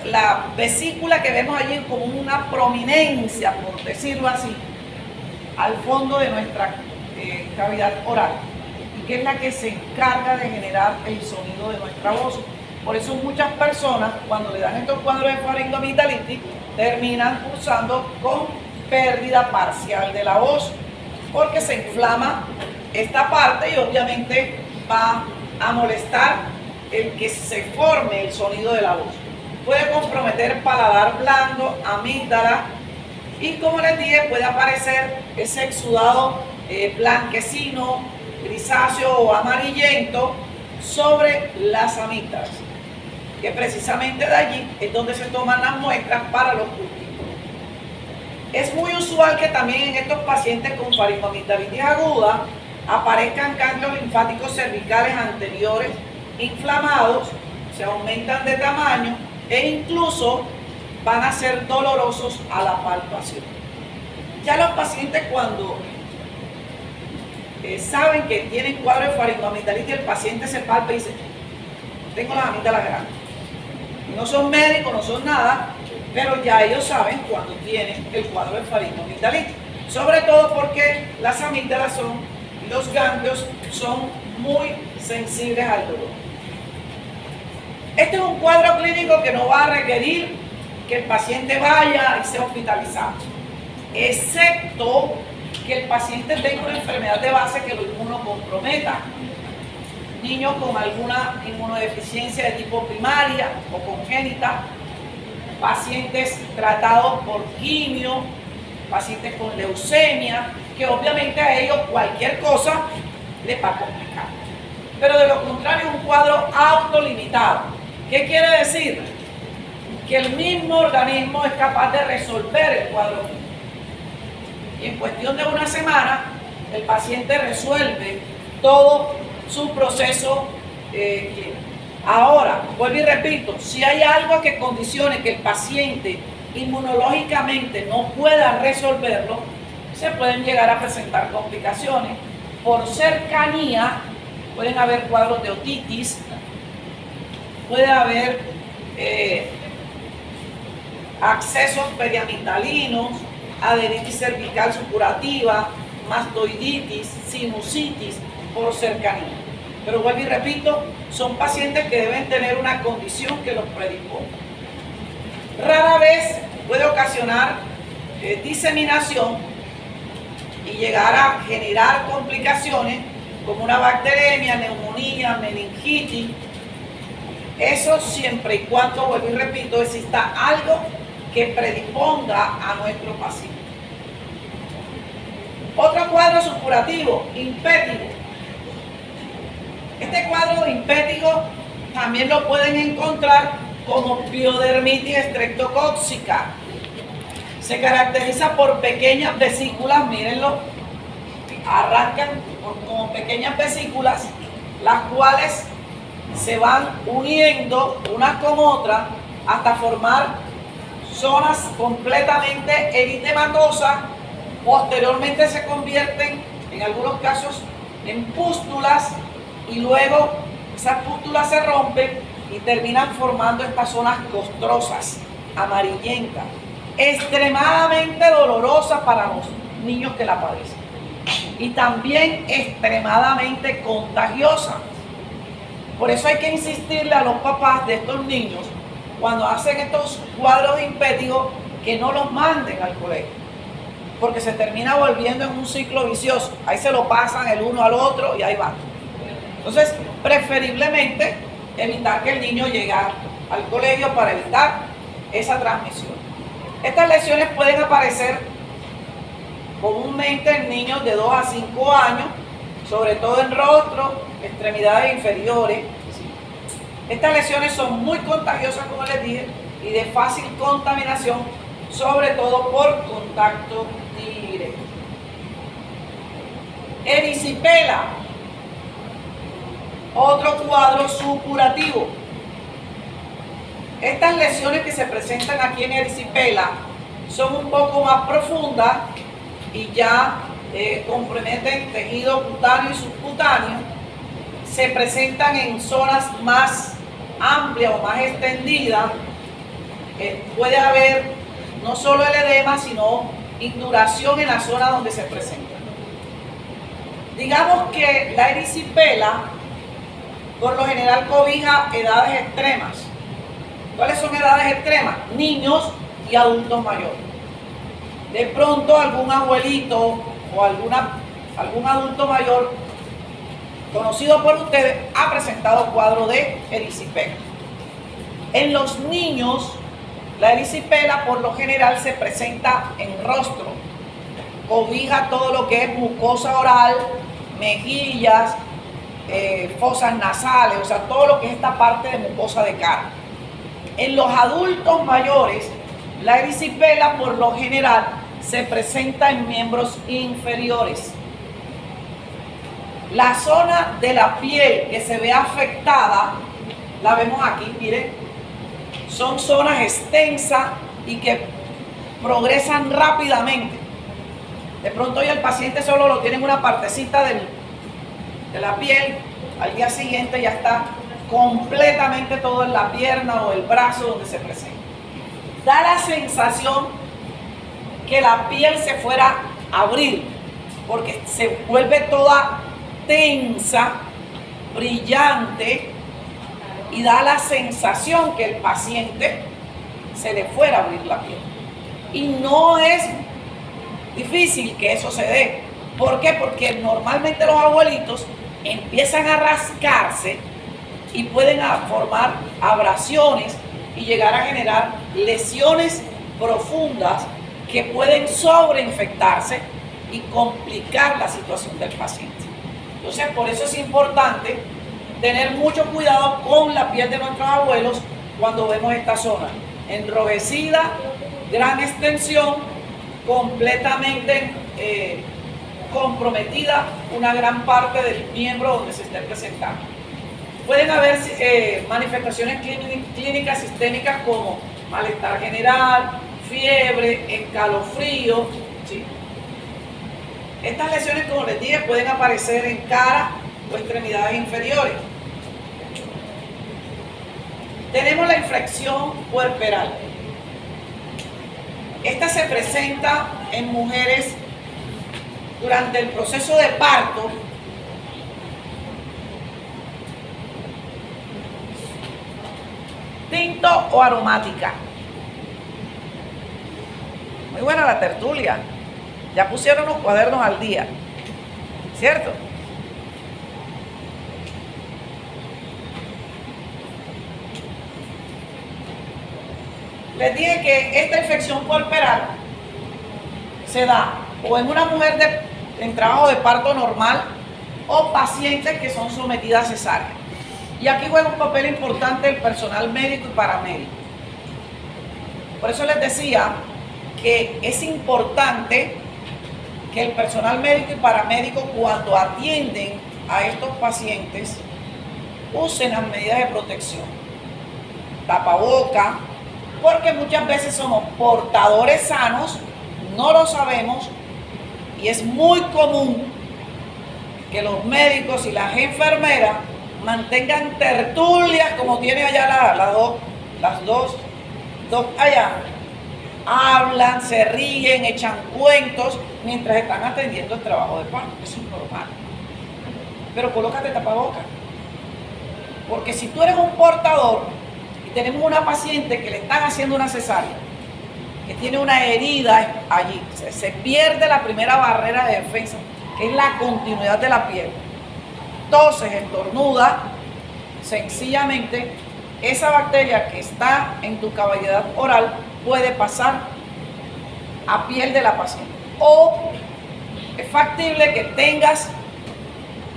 la vesícula que vemos allí como una prominencia, por decirlo así, al fondo de nuestra cavidad oral, y que es la que se encarga de generar el sonido de nuestra voz. Por eso muchas personas, cuando le dan estos cuadros de faringoamigdalitis, terminan cursando con pérdida parcial de la voz. porque se inflama esta parte y obviamente va a molestar el que se forme el sonido de la voz. Puede comprometer paladar blando, amígdala y, como les dije, puede aparecer ese exudado blanquecino, grisáceo o amarillento sobre las amígdalas, que precisamente de allí es donde se toman las muestras para los cultivos. Es muy usual que también en estos pacientes con faringoamigdalitis aguda aparezcan ganglios linfáticos cervicales anteriores inflamados, se aumentan de tamaño e incluso van a ser dolorosos a la palpación. Ya los pacientes, cuando saben que tienen cuadro de faringoamigdalitis, el paciente se palpa y dice: tengo las amígdalas grandes. No son médicos, no son nada, pero ya ellos saben cuando tienen el cuadro de faringoamigdalitis. Sobre todo porque las amígdalas los ganglios son muy sensibles al dolor. Este es un cuadro clínico que no va a requerir que el paciente vaya y sea hospitalizado, excepto que el paciente tenga una enfermedad de base que lo inmunocomprometa. Niños con alguna inmunodeficiencia de tipo primaria o congénita, pacientes tratados por quimio, pacientes con leucemia, que obviamente a ellos cualquier cosa les va a complicar. Pero de lo contrario, es un cuadro autolimitado. ¿Qué quiere decir? Que el mismo organismo es capaz de resolver el cuadro clínico. Y en cuestión de una semana, el paciente resuelve todo su proceso clínico. Ahora, vuelvo y repito, si hay algo que condicione que el paciente inmunológicamente no pueda resolverlo, se pueden llegar a presentar complicaciones. Por cercanía, pueden haber cuadros de otitis, puede haber accesos periamigdalinos, adenitis cervical supurativa, mastoiditis, sinusitis por cercanía. Pero vuelvo y repito, son pacientes que deben tener una condición que los predisponga. Rara vez puede ocasionar diseminación y llegar a generar complicaciones como una bacteremia, neumonía, meningitis. Eso siempre y cuando, vuelvo y repito, exista algo que predisponga a nuestro paciente. Otro cuadro supurativo, impétigo. Este cuadro impético también lo pueden encontrar como piodermitis estreptocóxica. Se caracteriza por pequeñas vesículas, mírenlo, arrancan como pequeñas vesículas, las cuales se van uniendo unas con otras hasta formar zonas completamente eritematosas. Posteriormente se convierten, en algunos casos, en pústulas, y luego esas pústulas se rompen y terminan formando estas zonas costrosas, amarillentas, extremadamente dolorosas para los niños que la padecen y también extremadamente contagiosa. Por eso hay que insistirle a los papás de estos niños, cuando hacen estos cuadros impéticos, que no los manden al colegio, porque se termina volviendo en un ciclo vicioso. Ahí se lo pasan el uno al otro y ahí va. Entonces, preferiblemente evitar que el niño llegue al colegio para evitar esa transmisión. Estas lesiones pueden aparecer comúnmente en niños de 2 a 5 años, sobre todo en rostro, extremidades inferiores. Estas lesiones son muy contagiosas, como les dije, y de fácil contaminación, sobre todo por contacto directo. Erisipela, otro cuadro supurativo. Estas lesiones que se presentan aquí en erisipela son un poco más profundas y ya comprometen tejido cutáneo y subcutáneo. Se presentan en zonas más amplias o más extendidas. Puede haber no solo el edema, sino induración en la zona donde se presenta. Digamos que la erisipela por lo general cobija edades extremas. ¿Cuáles son edades extremas? Niños y adultos mayores. De pronto algún abuelito o alguna algún adulto mayor conocido por ustedes ha presentado cuadro de erisipela. En los niños, la erisipela por lo general se presenta en rostro, cobija todo lo que es mucosa oral, mejillas, fosas nasales, o sea, todo lo que es esta parte de mucosa de cara. En los adultos mayores, la erisipela por lo general se presenta en miembros inferiores. La zona de la piel que se ve afectada, la vemos aquí, miren, son zonas extensas y que progresan rápidamente. De pronto hoy el paciente solo lo tiene en una partecita de la piel, al día siguiente ya está completamente todo en la pierna o el brazo donde se presenta. Da la sensación que la piel se fuera a abrir, porque se vuelve toda tensa, brillante, y da la sensación que el paciente se le fuera a abrir la piel. Y no es difícil que eso se dé. ¿Por qué? Porque normalmente los abuelitos empiezan a rascarse y pueden formar abrasiones y llegar a generar lesiones profundas que pueden sobreinfectarse y complicar la situación del paciente. Entonces, por eso es importante tener mucho cuidado con la piel de nuestros abuelos cuando vemos esta zona enrojecida, gran extensión, completamente comprometida una gran parte del miembro donde se esté presentando. Pueden haber manifestaciones clínicas sistémicas como malestar general, fiebre, escalofrío, ¿sí? Estas lesiones, como les dije, pueden aparecer en cara o extremidades inferiores. Tenemos la infección puerperal. Esta se presenta en mujeres durante el proceso de parto. Tinto o aromática. Muy buena la tertulia. Ya pusieron los cuadernos al día, ¿cierto? Les dije que esta infección puerperal se da o en una mujer en trabajo de parto normal o pacientes que son sometidas a cesárea. Y aquí juega un papel importante el personal médico y paramédico. Por eso les decía que es importante que el personal médico y paramédico, cuando atienden a estos pacientes, usen las medidas de protección. Tapaboca, porque muchas veces somos portadores sanos, no lo sabemos, y es muy común que los médicos y las enfermeras mantengan tertulias como tiene allá las dos allá. Hablan, se ríen, echan cuentos mientras están atendiendo el trabajo de parto. Eso es normal. Pero colócate tapabocas. Porque si tú eres un portador y tenemos una paciente que le están haciendo una cesárea, que tiene una herida allí, se pierde la primera barrera de defensa, que es la continuidad de la piel. Toses, estornuda, sencillamente esa bacteria que está en tu cavidad oral puede pasar a piel de la paciente. O es factible que tengas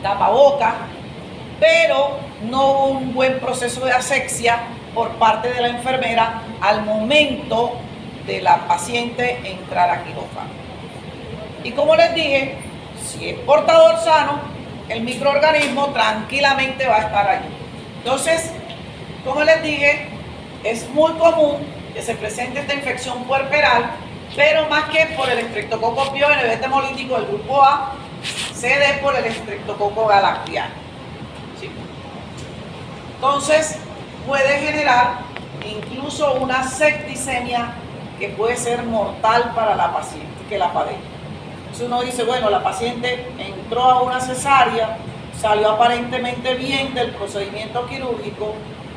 tapaboca, pero no un buen proceso de asepsia por parte de la enfermera al momento de la paciente entrar a quirófano. Y como les dije, si es portador sano, el microorganismo tranquilamente va a estar allí. Entonces, como les dije, es muy común que se presente esta infección puerperal, pero más que por el Streptococcus pyogenes, el hemolítico del grupo A, se dé por el Streptococcus galactiano. ¿Sí? Entonces, puede generar incluso una septicemia que puede ser mortal para la paciente que la padece. Entonces uno dice, bueno, la paciente entró a una cesárea, salió aparentemente bien del procedimiento quirúrgico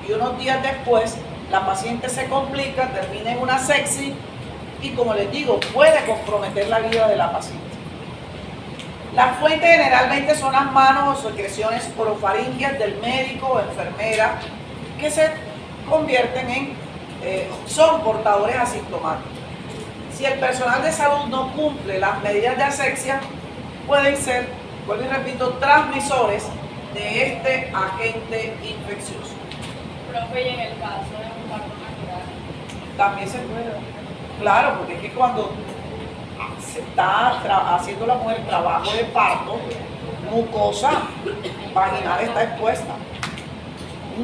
y unos días después la paciente se complica, termina en una sepsis y, como les digo, puede comprometer la vida de la paciente. La fuente generalmente son las manos o secreciones orofaringeas del médico o enfermera que se convierten en, son portadores asintomáticos. Si el personal de salud no cumple las medidas de asepsia, pueden ser, vuelvo y repito, transmisores de este agente infeccioso. Profe, y en el caso de un parto natural, También se puede, claro, porque es que cuando se está haciendo la mujer trabajo de parto, mucosa vaginal está expuesta.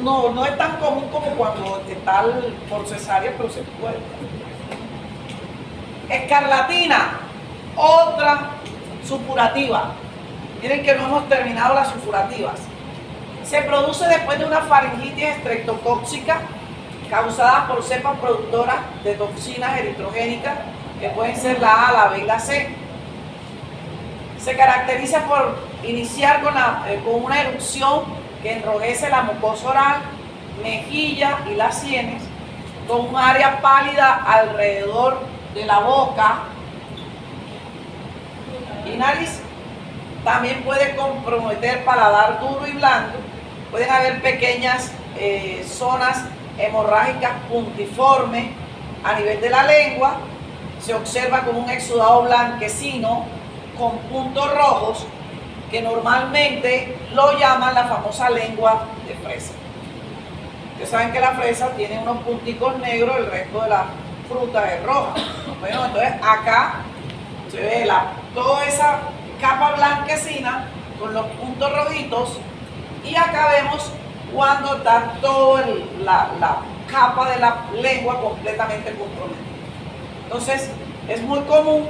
No es tan común como cuando está por cesárea, pero se puede. Escarlatina, otra supurativa. Miren que no hemos terminado las supurativas. Se produce después de una faringitis estreptocóxica causada por cepas productoras de toxinas eritrogénicas que pueden ser la A, la B y la C. Se caracteriza por iniciar con una erupción que enrojece la mucosa oral, mejilla y las sienes, con un área pálida alrededor de la boca y nariz. También puede comprometer paladar duro y blando. Pueden haber pequeñas zonas hemorrágicas puntiformes a nivel de la lengua. Se observa como un exudado blanquecino con puntos rojos que normalmente lo llaman la famosa lengua de fresa. Ustedes saben que la fresa tiene unos punticos negros, el resto de la fruta es roja. Bueno, entonces acá se ve toda esa capa blanquecina con los puntos rojitos y acá vemos cuando está toda la capa de la lengua completamente comprometida. Entonces es muy común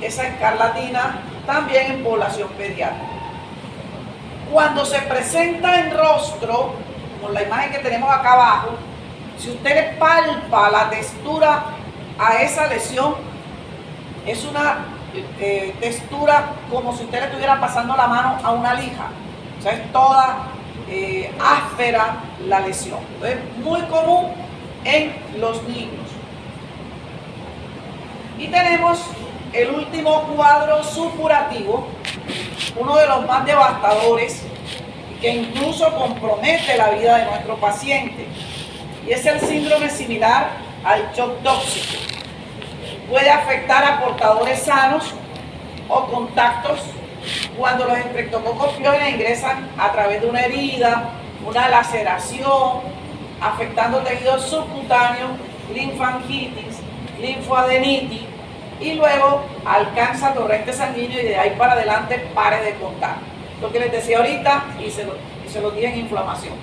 esa escarlatina también en población pediátrica. Cuando se presenta en rostro, como la imagen que tenemos acá abajo, si usted le palpa la textura a esa lesión, es una textura como si usted le estuviera pasando la mano a una lija. O sea, es toda áspera la lesión. Entonces, muy común en los niños. Y tenemos el último cuadro supurativo, uno de los más devastadores, que incluso compromete la vida de nuestro paciente, y es el síndrome similar al shock tóxico. Puede afectar a portadores sanos o contactos cuando los estreptococos piógenes ingresan a través de una herida, una laceración, afectando tejidos subcutáneos, linfangitis, linfoadenitis, y luego alcanza torrente sanguíneo y de ahí para adelante pare de contar. Lo que les decía ahorita y se lo dije en inflamación.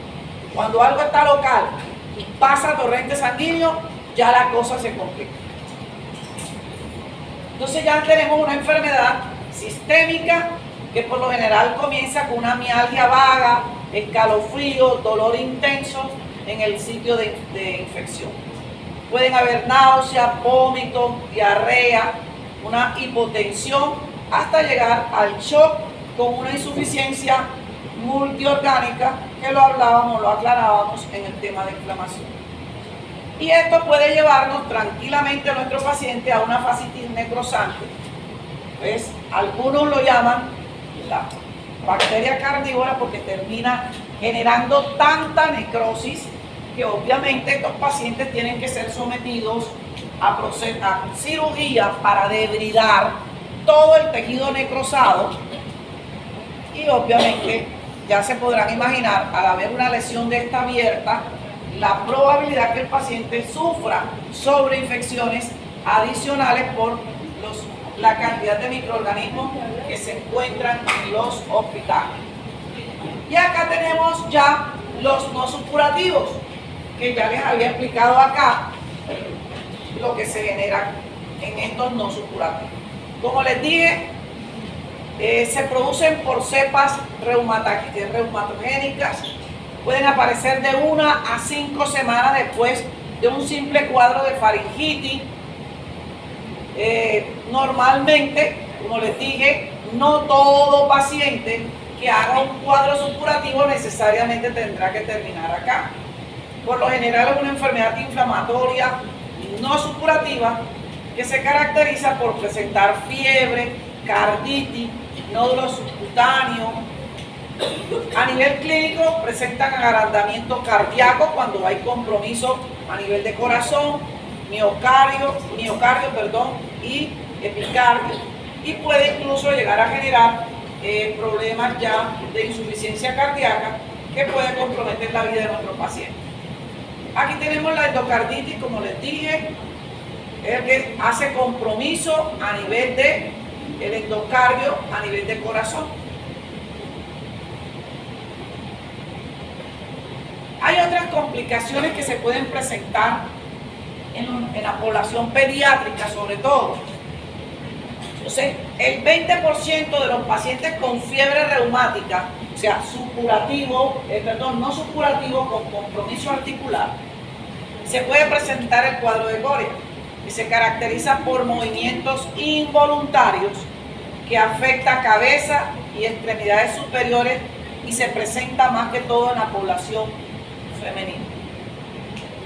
Cuando algo está local y pasa torrente sanguíneo, ya la cosa se complica. Entonces ya tenemos una enfermedad sistémica que por lo general comienza con una mialgia vaga, escalofrío, dolor intenso en el sitio de infección. Pueden haber náusea, vómito, diarrea, una hipotensión, hasta llegar al shock con una insuficiencia multiorgánica, que lo hablábamos, lo aclarábamos en el tema de inflamación. Y esto puede llevarnos tranquilamente a nuestro paciente a una fascitis necrosante. ¿Ves? Algunos lo llaman la bacteria carnívora porque termina generando tanta necrosis que obviamente estos pacientes tienen que ser sometidos a cirugía para debridar todo el tejido necrosado, y obviamente ya se podrán imaginar, al haber una lesión de esta abierta, la probabilidad que el paciente sufra sobreinfecciones adicionales por la cantidad de microorganismos que se encuentran en los hospitales. Y acá tenemos ya los no supurativos, que ya les había explicado acá lo que se genera en estos no supurativos. Como les dije, se producen por cepas reumatogénicas, pueden aparecer de 1 a 5 semanas después de un simple cuadro de faringitis. Normalmente, como les dije, no todo paciente que haga un cuadro supurativo necesariamente tendrá que terminar acá. Por lo general es una enfermedad inflamatoria no supurativa que se caracteriza por presentar fiebre, carditis, nódulos subcutáneos. A nivel clínico presentan agrandamiento cardíaco cuando hay compromiso a nivel de corazón, miocardio, y epicardio, y puede incluso llegar a generar problemas ya de insuficiencia cardíaca que puede comprometer la vida de nuestro paciente. Aquí tenemos la endocarditis, como les dije, es el que hace compromiso a nivel de el endocardio, a nivel de corazón. Hay otras complicaciones que se pueden presentar en la población pediátrica, sobre todo. Entonces, el 20% de los pacientes con fiebre reumática, o sea, no supurativo con compromiso articular, se puede presentar el cuadro de coria, que se caracteriza por movimientos involuntarios que afecta cabeza y extremidades superiores y se presenta más que todo en la población femenina.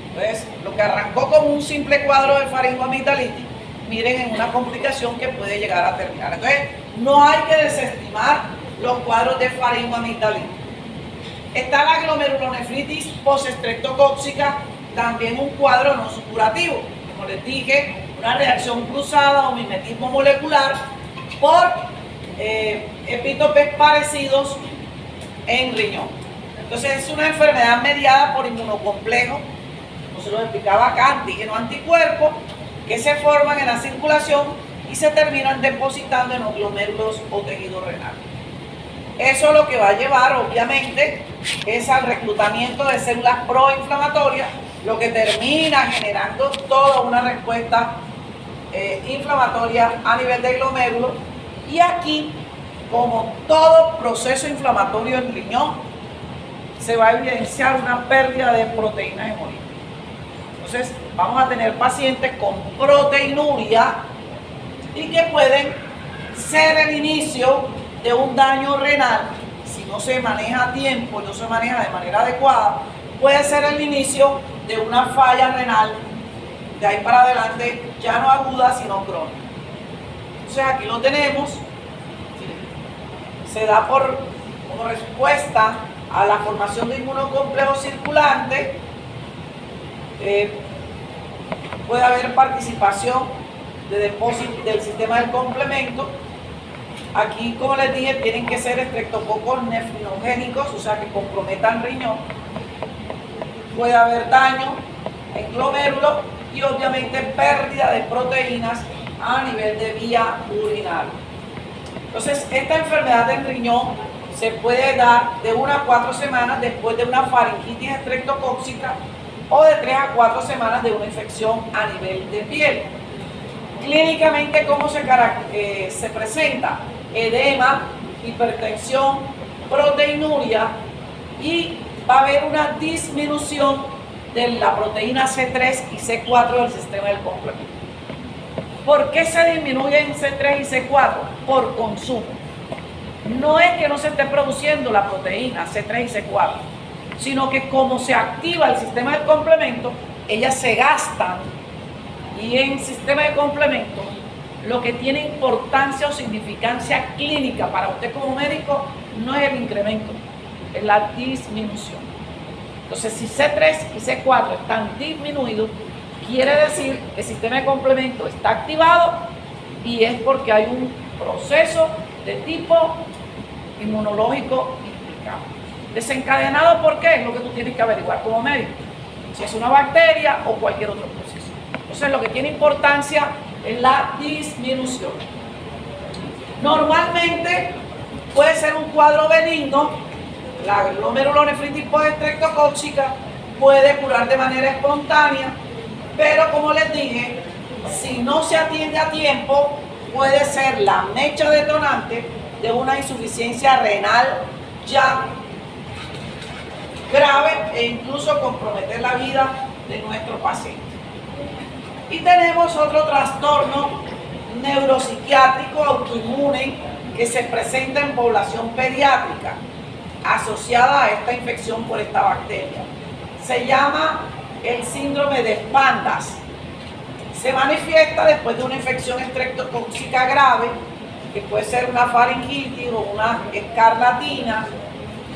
Entonces, lo que arrancó como un simple cuadro de faringoamigdalitis, miren en una complicación que puede llegar a terminar. Entonces, no hay que desestimar los cuadros de faringoamigdalitis. Está la glomerulonefritis postestreptocóxica, también un cuadro no supurativo. Como les dije, una reacción cruzada o mimetismo molecular por epítopes parecidos en riñón. Entonces, es una enfermedad mediada por inmunocomplejos, como se lo explicaba acá, antígeno anticuerpo, que se forman en la circulación y se terminan depositando en los glomérulos o tejido renal. Eso lo que va a llevar, obviamente, es al reclutamiento de células proinflamatorias, lo que termina generando toda una respuesta inflamatoria a nivel de glomérulo. Y aquí, como todo proceso inflamatorio en riñón, se va a evidenciar una pérdida de proteínas hemolíticas. Entonces, vamos a tener pacientes con proteinuria y que pueden ser el inicio de un daño renal. Si no se maneja a tiempo, no se maneja de manera adecuada, puede ser el inicio de una falla renal de ahí para adelante, ya no aguda, sino crónica. Entonces, aquí lo tenemos. Se da como respuesta a la formación de inmunocomplejos circulantes. Puede haber participación de depósito del sistema del complemento. Aquí, como les dije, tienen que ser estreptococos nefrinogénicos, o sea, que comprometan riñón. Puede haber daño en glomérulo y obviamente pérdida de proteínas a nivel de vía urinaria. Entonces, esta enfermedad del riñón se puede dar de 1 a 4 semanas después de una faringitis estreptocóxica o de 3 a 4 semanas de una infección a nivel de piel. Clínicamente, ¿cómo se presenta? Edema, hipertensión, proteinuria y va a haber una disminución de la proteína C3 y C4 del sistema del complemento. ¿Por qué se disminuyen C3 y C4? Por consumo. No es que no se esté produciendo la proteína C3 y C4, sino que como se activa el sistema del complemento, ellas se gastan. Y en sistema de complemento, lo que tiene importancia o significancia clínica para usted como médico no es el incremento, es la disminución. Entonces, si C3 y C4 están disminuidos, quiere decir que el sistema de complemento está activado y es porque hay un proceso de tipo inmunológico implicado. ¿Desencadenado por qué? Es lo que tú tienes que averiguar como médico. Si es una bacteria o cualquier otro proceso. Entonces, lo que tiene importancia es la disminución. Normalmente puede ser un cuadro benigno. La glomerulonefritis postestreptocóxica puede curar de manera espontánea, pero como les dije, si no se atiende a tiempo, puede ser la mecha detonante de una insuficiencia renal ya grave e incluso comprometer la vida de nuestro paciente. Y tenemos otro trastorno neuropsiquiátrico autoinmune que se presenta en población pediátrica asociada a esta infección por esta bacteria. Se llama el síndrome de Pandas. Se manifiesta después de una infección estreptocóxica grave que puede ser una faringitis o una escarlatina.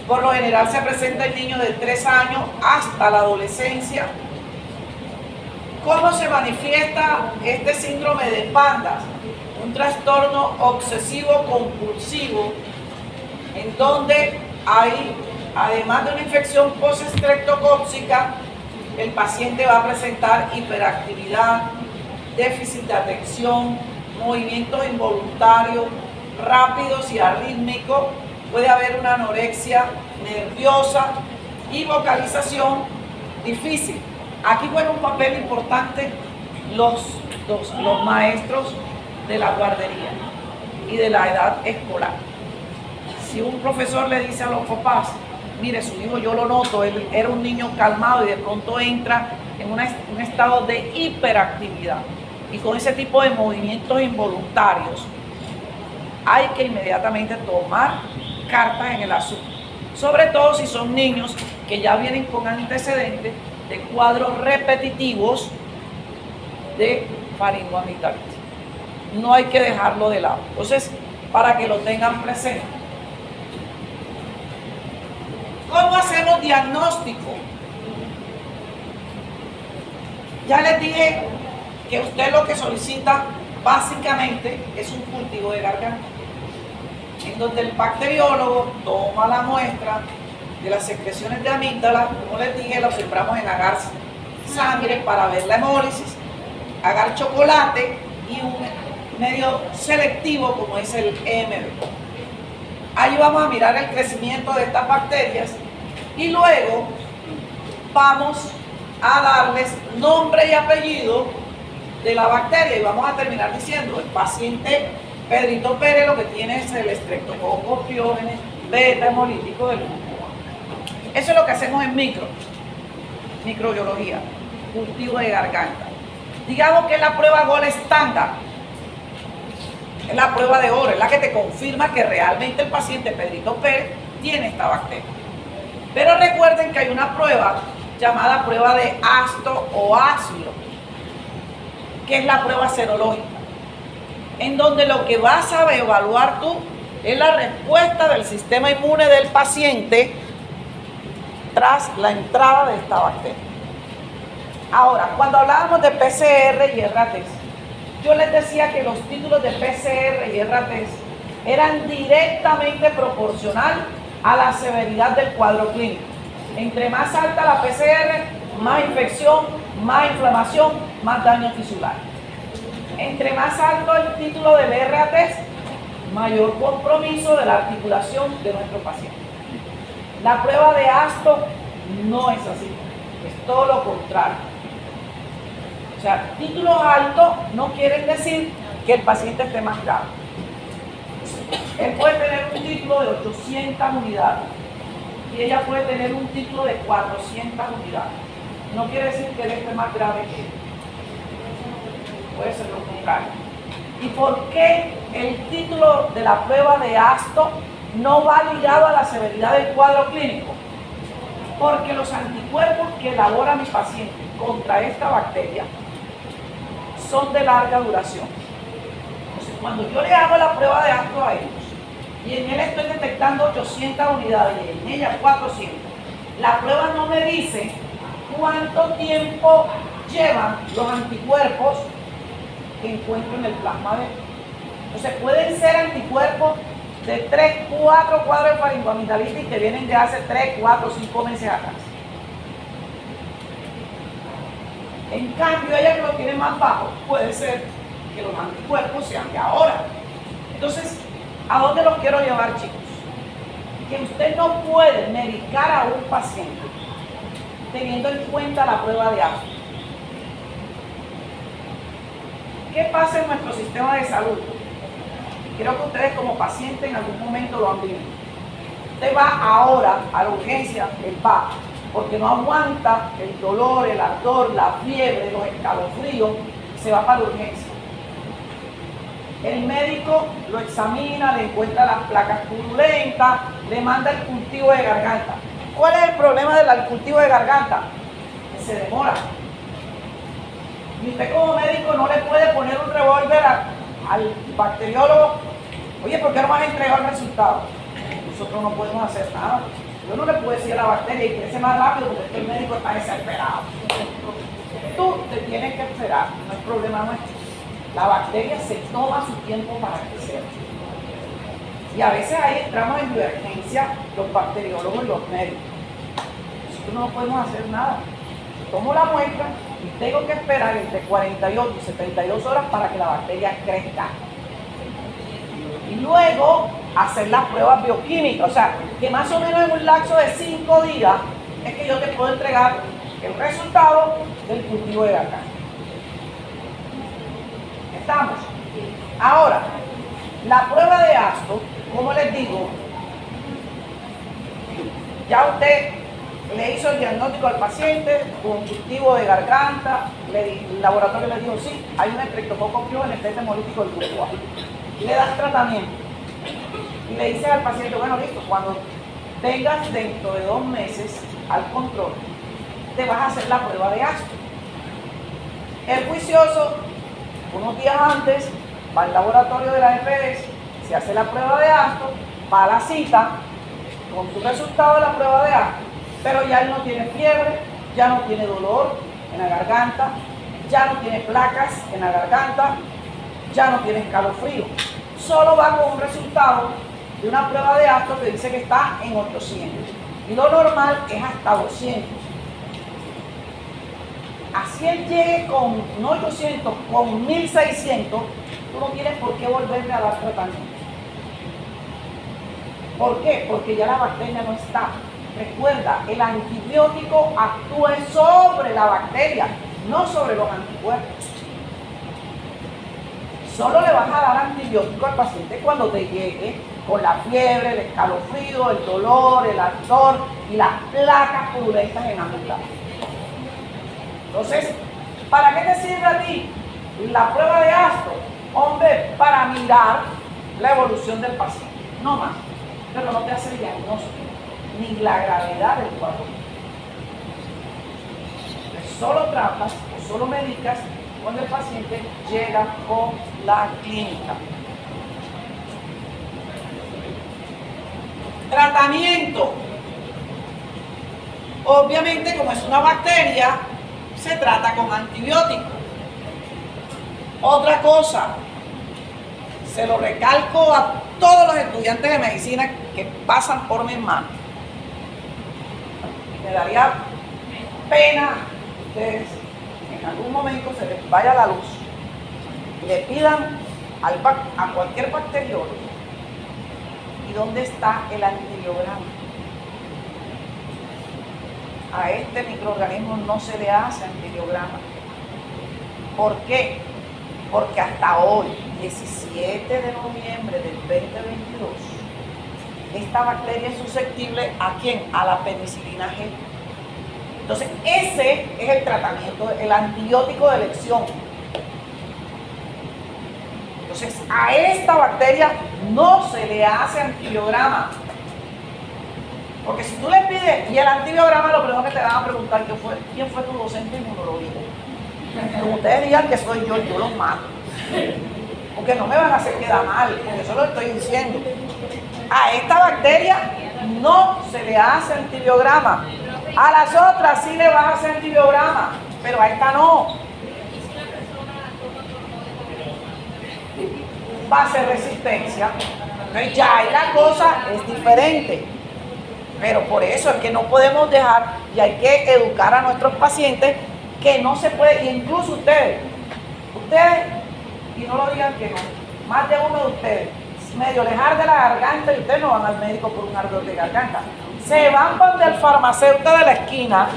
Por lo general se presenta en niños de 3 años hasta la adolescencia. ¿Cómo se manifiesta este síndrome de Pandas? Un trastorno obsesivo compulsivo en donde hay, además de una infección postestreptocóxica, el paciente va a presentar hiperactividad, déficit de atención, movimientos involuntarios, rápidos y arrítmicos. Puede haber una anorexia nerviosa y vocalización difícil. Aquí juega un papel importante los maestros de la guardería y de la edad escolar. Si un profesor le dice a los papás, mire, su hijo yo lo noto, él era un niño calmado y de pronto entra en un estado de hiperactividad y con ese tipo de movimientos involuntarios, hay que inmediatamente tomar cartas en el asunto, sobre todo si son niños que ya vienen con antecedentes de cuadros repetitivos de faringoamigdalitis. No hay que dejarlo de lado. Entonces, para que lo tengan presente. ¿Cómo hacemos diagnóstico? Ya les dije que usted lo que solicita básicamente es un cultivo de garganta, en donde el bacteriólogo toma la muestra de las secreciones de amígdala, como les dije, lo sembramos en agar sangre para ver la hemólisis, agar chocolate y un medio selectivo como es el EMB. Ahí vamos a mirar el crecimiento de estas bacterias y luego vamos a darles nombre y apellido de la bacteria y vamos a terminar diciendo el paciente Pedrito Pérez lo que tiene es el Streptococcus pyogenes beta hemolítico del grupo A. Eso es lo que hacemos en microbiología, cultivo de garganta. Digamos que es la prueba Gold estándar, es la prueba de oro, es la que te confirma que realmente el paciente Pedrito Pérez tiene esta bacteria. Pero recuerden que hay una prueba llamada prueba de Asto o ácido, que es la prueba serológica, en donde lo que vas a evaluar tú es la respuesta del sistema inmune del paciente tras la entrada de esta bacteria. Ahora, cuando hablábamos de PCR y RT, yo les decía que los títulos de PCR y RT eran directamente proporcional a la severidad del cuadro clínico. Entre más alta la PCR, más infección, más inflamación, más daño tisular. Entre más alto el título de BRT, mayor compromiso de la articulación de nuestro paciente. La prueba de Asto no es así, es todo lo contrario. O sea, títulos altos no quieren decir que el paciente esté más grave. Él puede tener un título de 800 unidades y ella puede tener un título de 400 unidades. No quiere decir que él esté más grave que él. Puede ser lo contrario. ¿Y por qué el título de la prueba de Asto no va ligado a la severidad del cuadro clínico? Porque los anticuerpos que elabora mi paciente contra esta bacteria son de larga duración. Entonces, cuando yo le hago la prueba de Asto a ellos y en él estoy detectando 800 unidades y en ella 400, la prueba no me dice cuánto tiempo llevan los anticuerpos que encuentro en el plasma B. Entonces pueden ser anticuerpos de 3, 4 cuadros de faringoamigdalitis que vienen de hace 3, 4, 5 meses atrás. En cambio, ella que lo tiene más bajo, puede ser que los anticuerpos sean de ahora. Entonces, ¿a dónde los quiero llevar, chicos? Que usted no puede medicar a un paciente teniendo en cuenta la prueba de Asto. ¿Qué pasa en nuestro sistema de salud? Creo que ustedes como pacientes en algún momento lo han vivido. Usted va ahora a la urgencia, él va, porque no aguanta el dolor, el ardor, la fiebre, los escalofríos, se va para la urgencia. El médico lo examina, le encuentra las placas purulentas, le manda el cultivo de garganta. ¿Cuál es el problema del cultivo de garganta? Que se demora. Y usted como médico no le puede poner un revólver al bacteriólogo Oye, ¿por qué no me has entregado el resultado? Nosotros no podemos hacer nada. Yo no le puedo decir a la bacteria y crece más rápido porque es que el médico está desesperado. Tú te tienes que esperar, no es problema nuestro. La bacteria se toma su tiempo para crecer. Y a veces ahí entramos en divergencia los bacteriólogos y los médicos. Nosotros no podemos hacer nada. Tomo la muestra y tengo que esperar entre 48 y 72 horas para que la bacteria crezca. Y luego hacer las pruebas bioquímicas. O sea, que más o menos en un lapso de 5 días es que yo te puedo entregar el resultado del cultivo de garganta. ¿Estamos? Ahora, la prueba de Astor, como les digo, ya usted le hizo el diagnóstico al paciente con cultivo de garganta, el laboratorio le dijo sí, hay un estreptococo en el test hemolítico del grupo A. Le das tratamiento y le dices al paciente, bueno, listo, cuando vengas dentro de 2 meses al control, te vas a hacer la prueba de Astor. El juicioso, unos días antes, va al laboratorio de la EPS, se hace la prueba de Astor, va a la cita con su resultado de la prueba de Astor, pero ya él no tiene fiebre, ya no tiene dolor en la garganta, ya no tiene placas en la garganta, ya no tiene escalofrío. Solo va con un resultado de una prueba de Astor que dice que está en 800. Y lo normal es hasta 200. Así él llegue con no 800, con 1600, tú no tienes por qué volverle a dar tratamiento. ¿Por qué? Porque ya la bacteria no está. Recuerda, el antibiótico actúa sobre la bacteria, no sobre los anticuerpos. Solo le vas a dar antibiótico al paciente cuando te llegue con la fiebre, el escalofrío, el dolor, el ardor y las placas purulentas en amígdala. Entonces, ¿para qué te sirve a ti la prueba de Astor? Hombre, para mirar la evolución del paciente, no más. Pero no te hace el diagnóstico, ni la gravedad del cuadro. Solo tratas o solo medicas cuando el paciente llega con la clínica. Tratamiento. Obviamente, como es una bacteria, se trata con antibióticos. Otra cosa, se lo recalco a todos los estudiantes de medicina que pasan por mis manos. Me daría pena que ustedes en algún momento se les vaya la luz y le pidan a cualquier bacteriólogo, ¿y dónde está el antibiograma? A este microorganismo no se le hace antibiograma. ¿Por qué? Porque hasta hoy, 17 de noviembre del 2022, esta bacteria es susceptible ¿a quién? A la penicilina G. Entonces, ese es el tratamiento, el antibiótico de elección. Entonces, a esta bacteria no se le hace antibiograma. Porque si tú le pides, y el antibiograma, lo primero que te van a preguntar quién fue tu docente de inmunología. Como ustedes digan que soy yo los mato. Porque no me van a hacer quedar mal, porque eso lo estoy diciendo. A esta bacteria no se le hace antibiograma. A las otras sí le vas a hacer antibiograma, pero a esta no. Va a ser resistencia. Entonces ya ahí la cosa es diferente. Pero por eso es que no podemos dejar y hay que educar a nuestros pacientes que no se puede, incluso ustedes, y no lo digan que no, más de uno de ustedes, medio les arde la garganta y ustedes no van al médico por un ardor de garganta. Se van donde el farmacéutico de la esquina,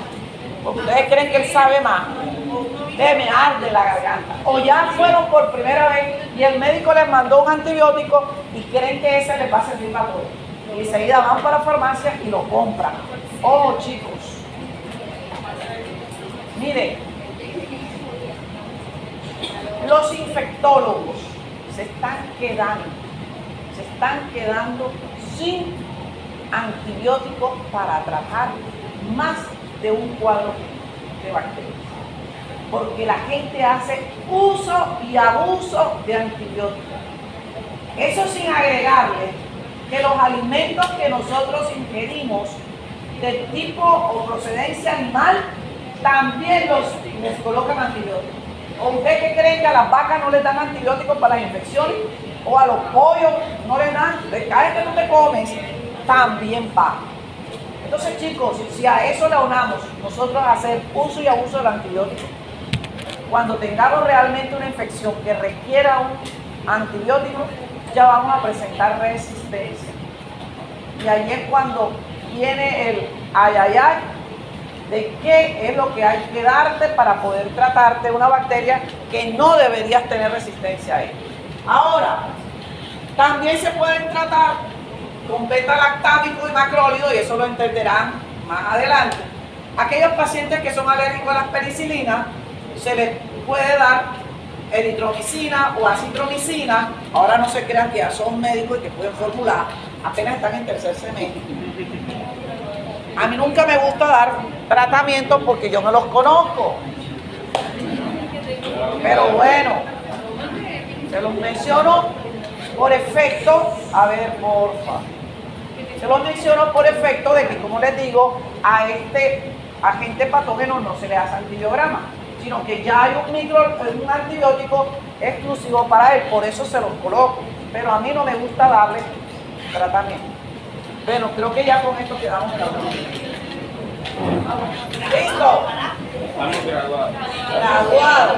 porque ustedes creen que él sabe más, me arde la garganta. O ya fueron por primera vez y el médico les mandó un antibiótico y creen que ese les va a servir para todo. Y enseguida van para la farmacia y lo compran. Oh, chicos. Miren, los infectólogos se están quedando sin antibióticos para tratar más de un cuadro de bacterias. Porque la gente hace uso y abuso de antibióticos. Eso sin agregarle que los alimentos que nosotros ingerimos de tipo o procedencia animal también les colocan antibióticos. ¿O ustedes qué creen que a las vacas no les dan antibióticos para las infecciones? ¿O a los pollos no les dan? Cada vez que tú te comes, también va. Entonces, chicos, si a eso le unamos nosotros a hacer uso y abuso del antibiótico, cuando tengamos realmente una infección que requiera un antibiótico, ya vamos a presentar resistencia. Y ahí es cuando viene el ay, de qué es lo que hay que darte para poder tratarte una bacteria que no deberías tener resistencia a ella. Ahora, también se pueden tratar con beta-lactámico y macrólido, y eso lo entenderán más adelante. Aquellos pacientes que son alérgicos a las penicilinas, se les puede dar eritromicina o acitromicina. Ahora no se crean que ya son médicos y que pueden formular, apenas están en tercer semestre. A mí nunca me gusta dar tratamientos porque yo no los conozco. Pero bueno, se los menciono por efecto, a ver, porfa. Se los menciono por efecto de que, como les digo, a este agente patógeno no se le hace antibiograma, sino que ya hay un antibiótico exclusivo para él, por eso se los coloco. Pero a mí no me gusta darle tratamiento. Bueno, creo que ya con esto quedamos claros. ¿Listo? Estamos graduados. Graduado.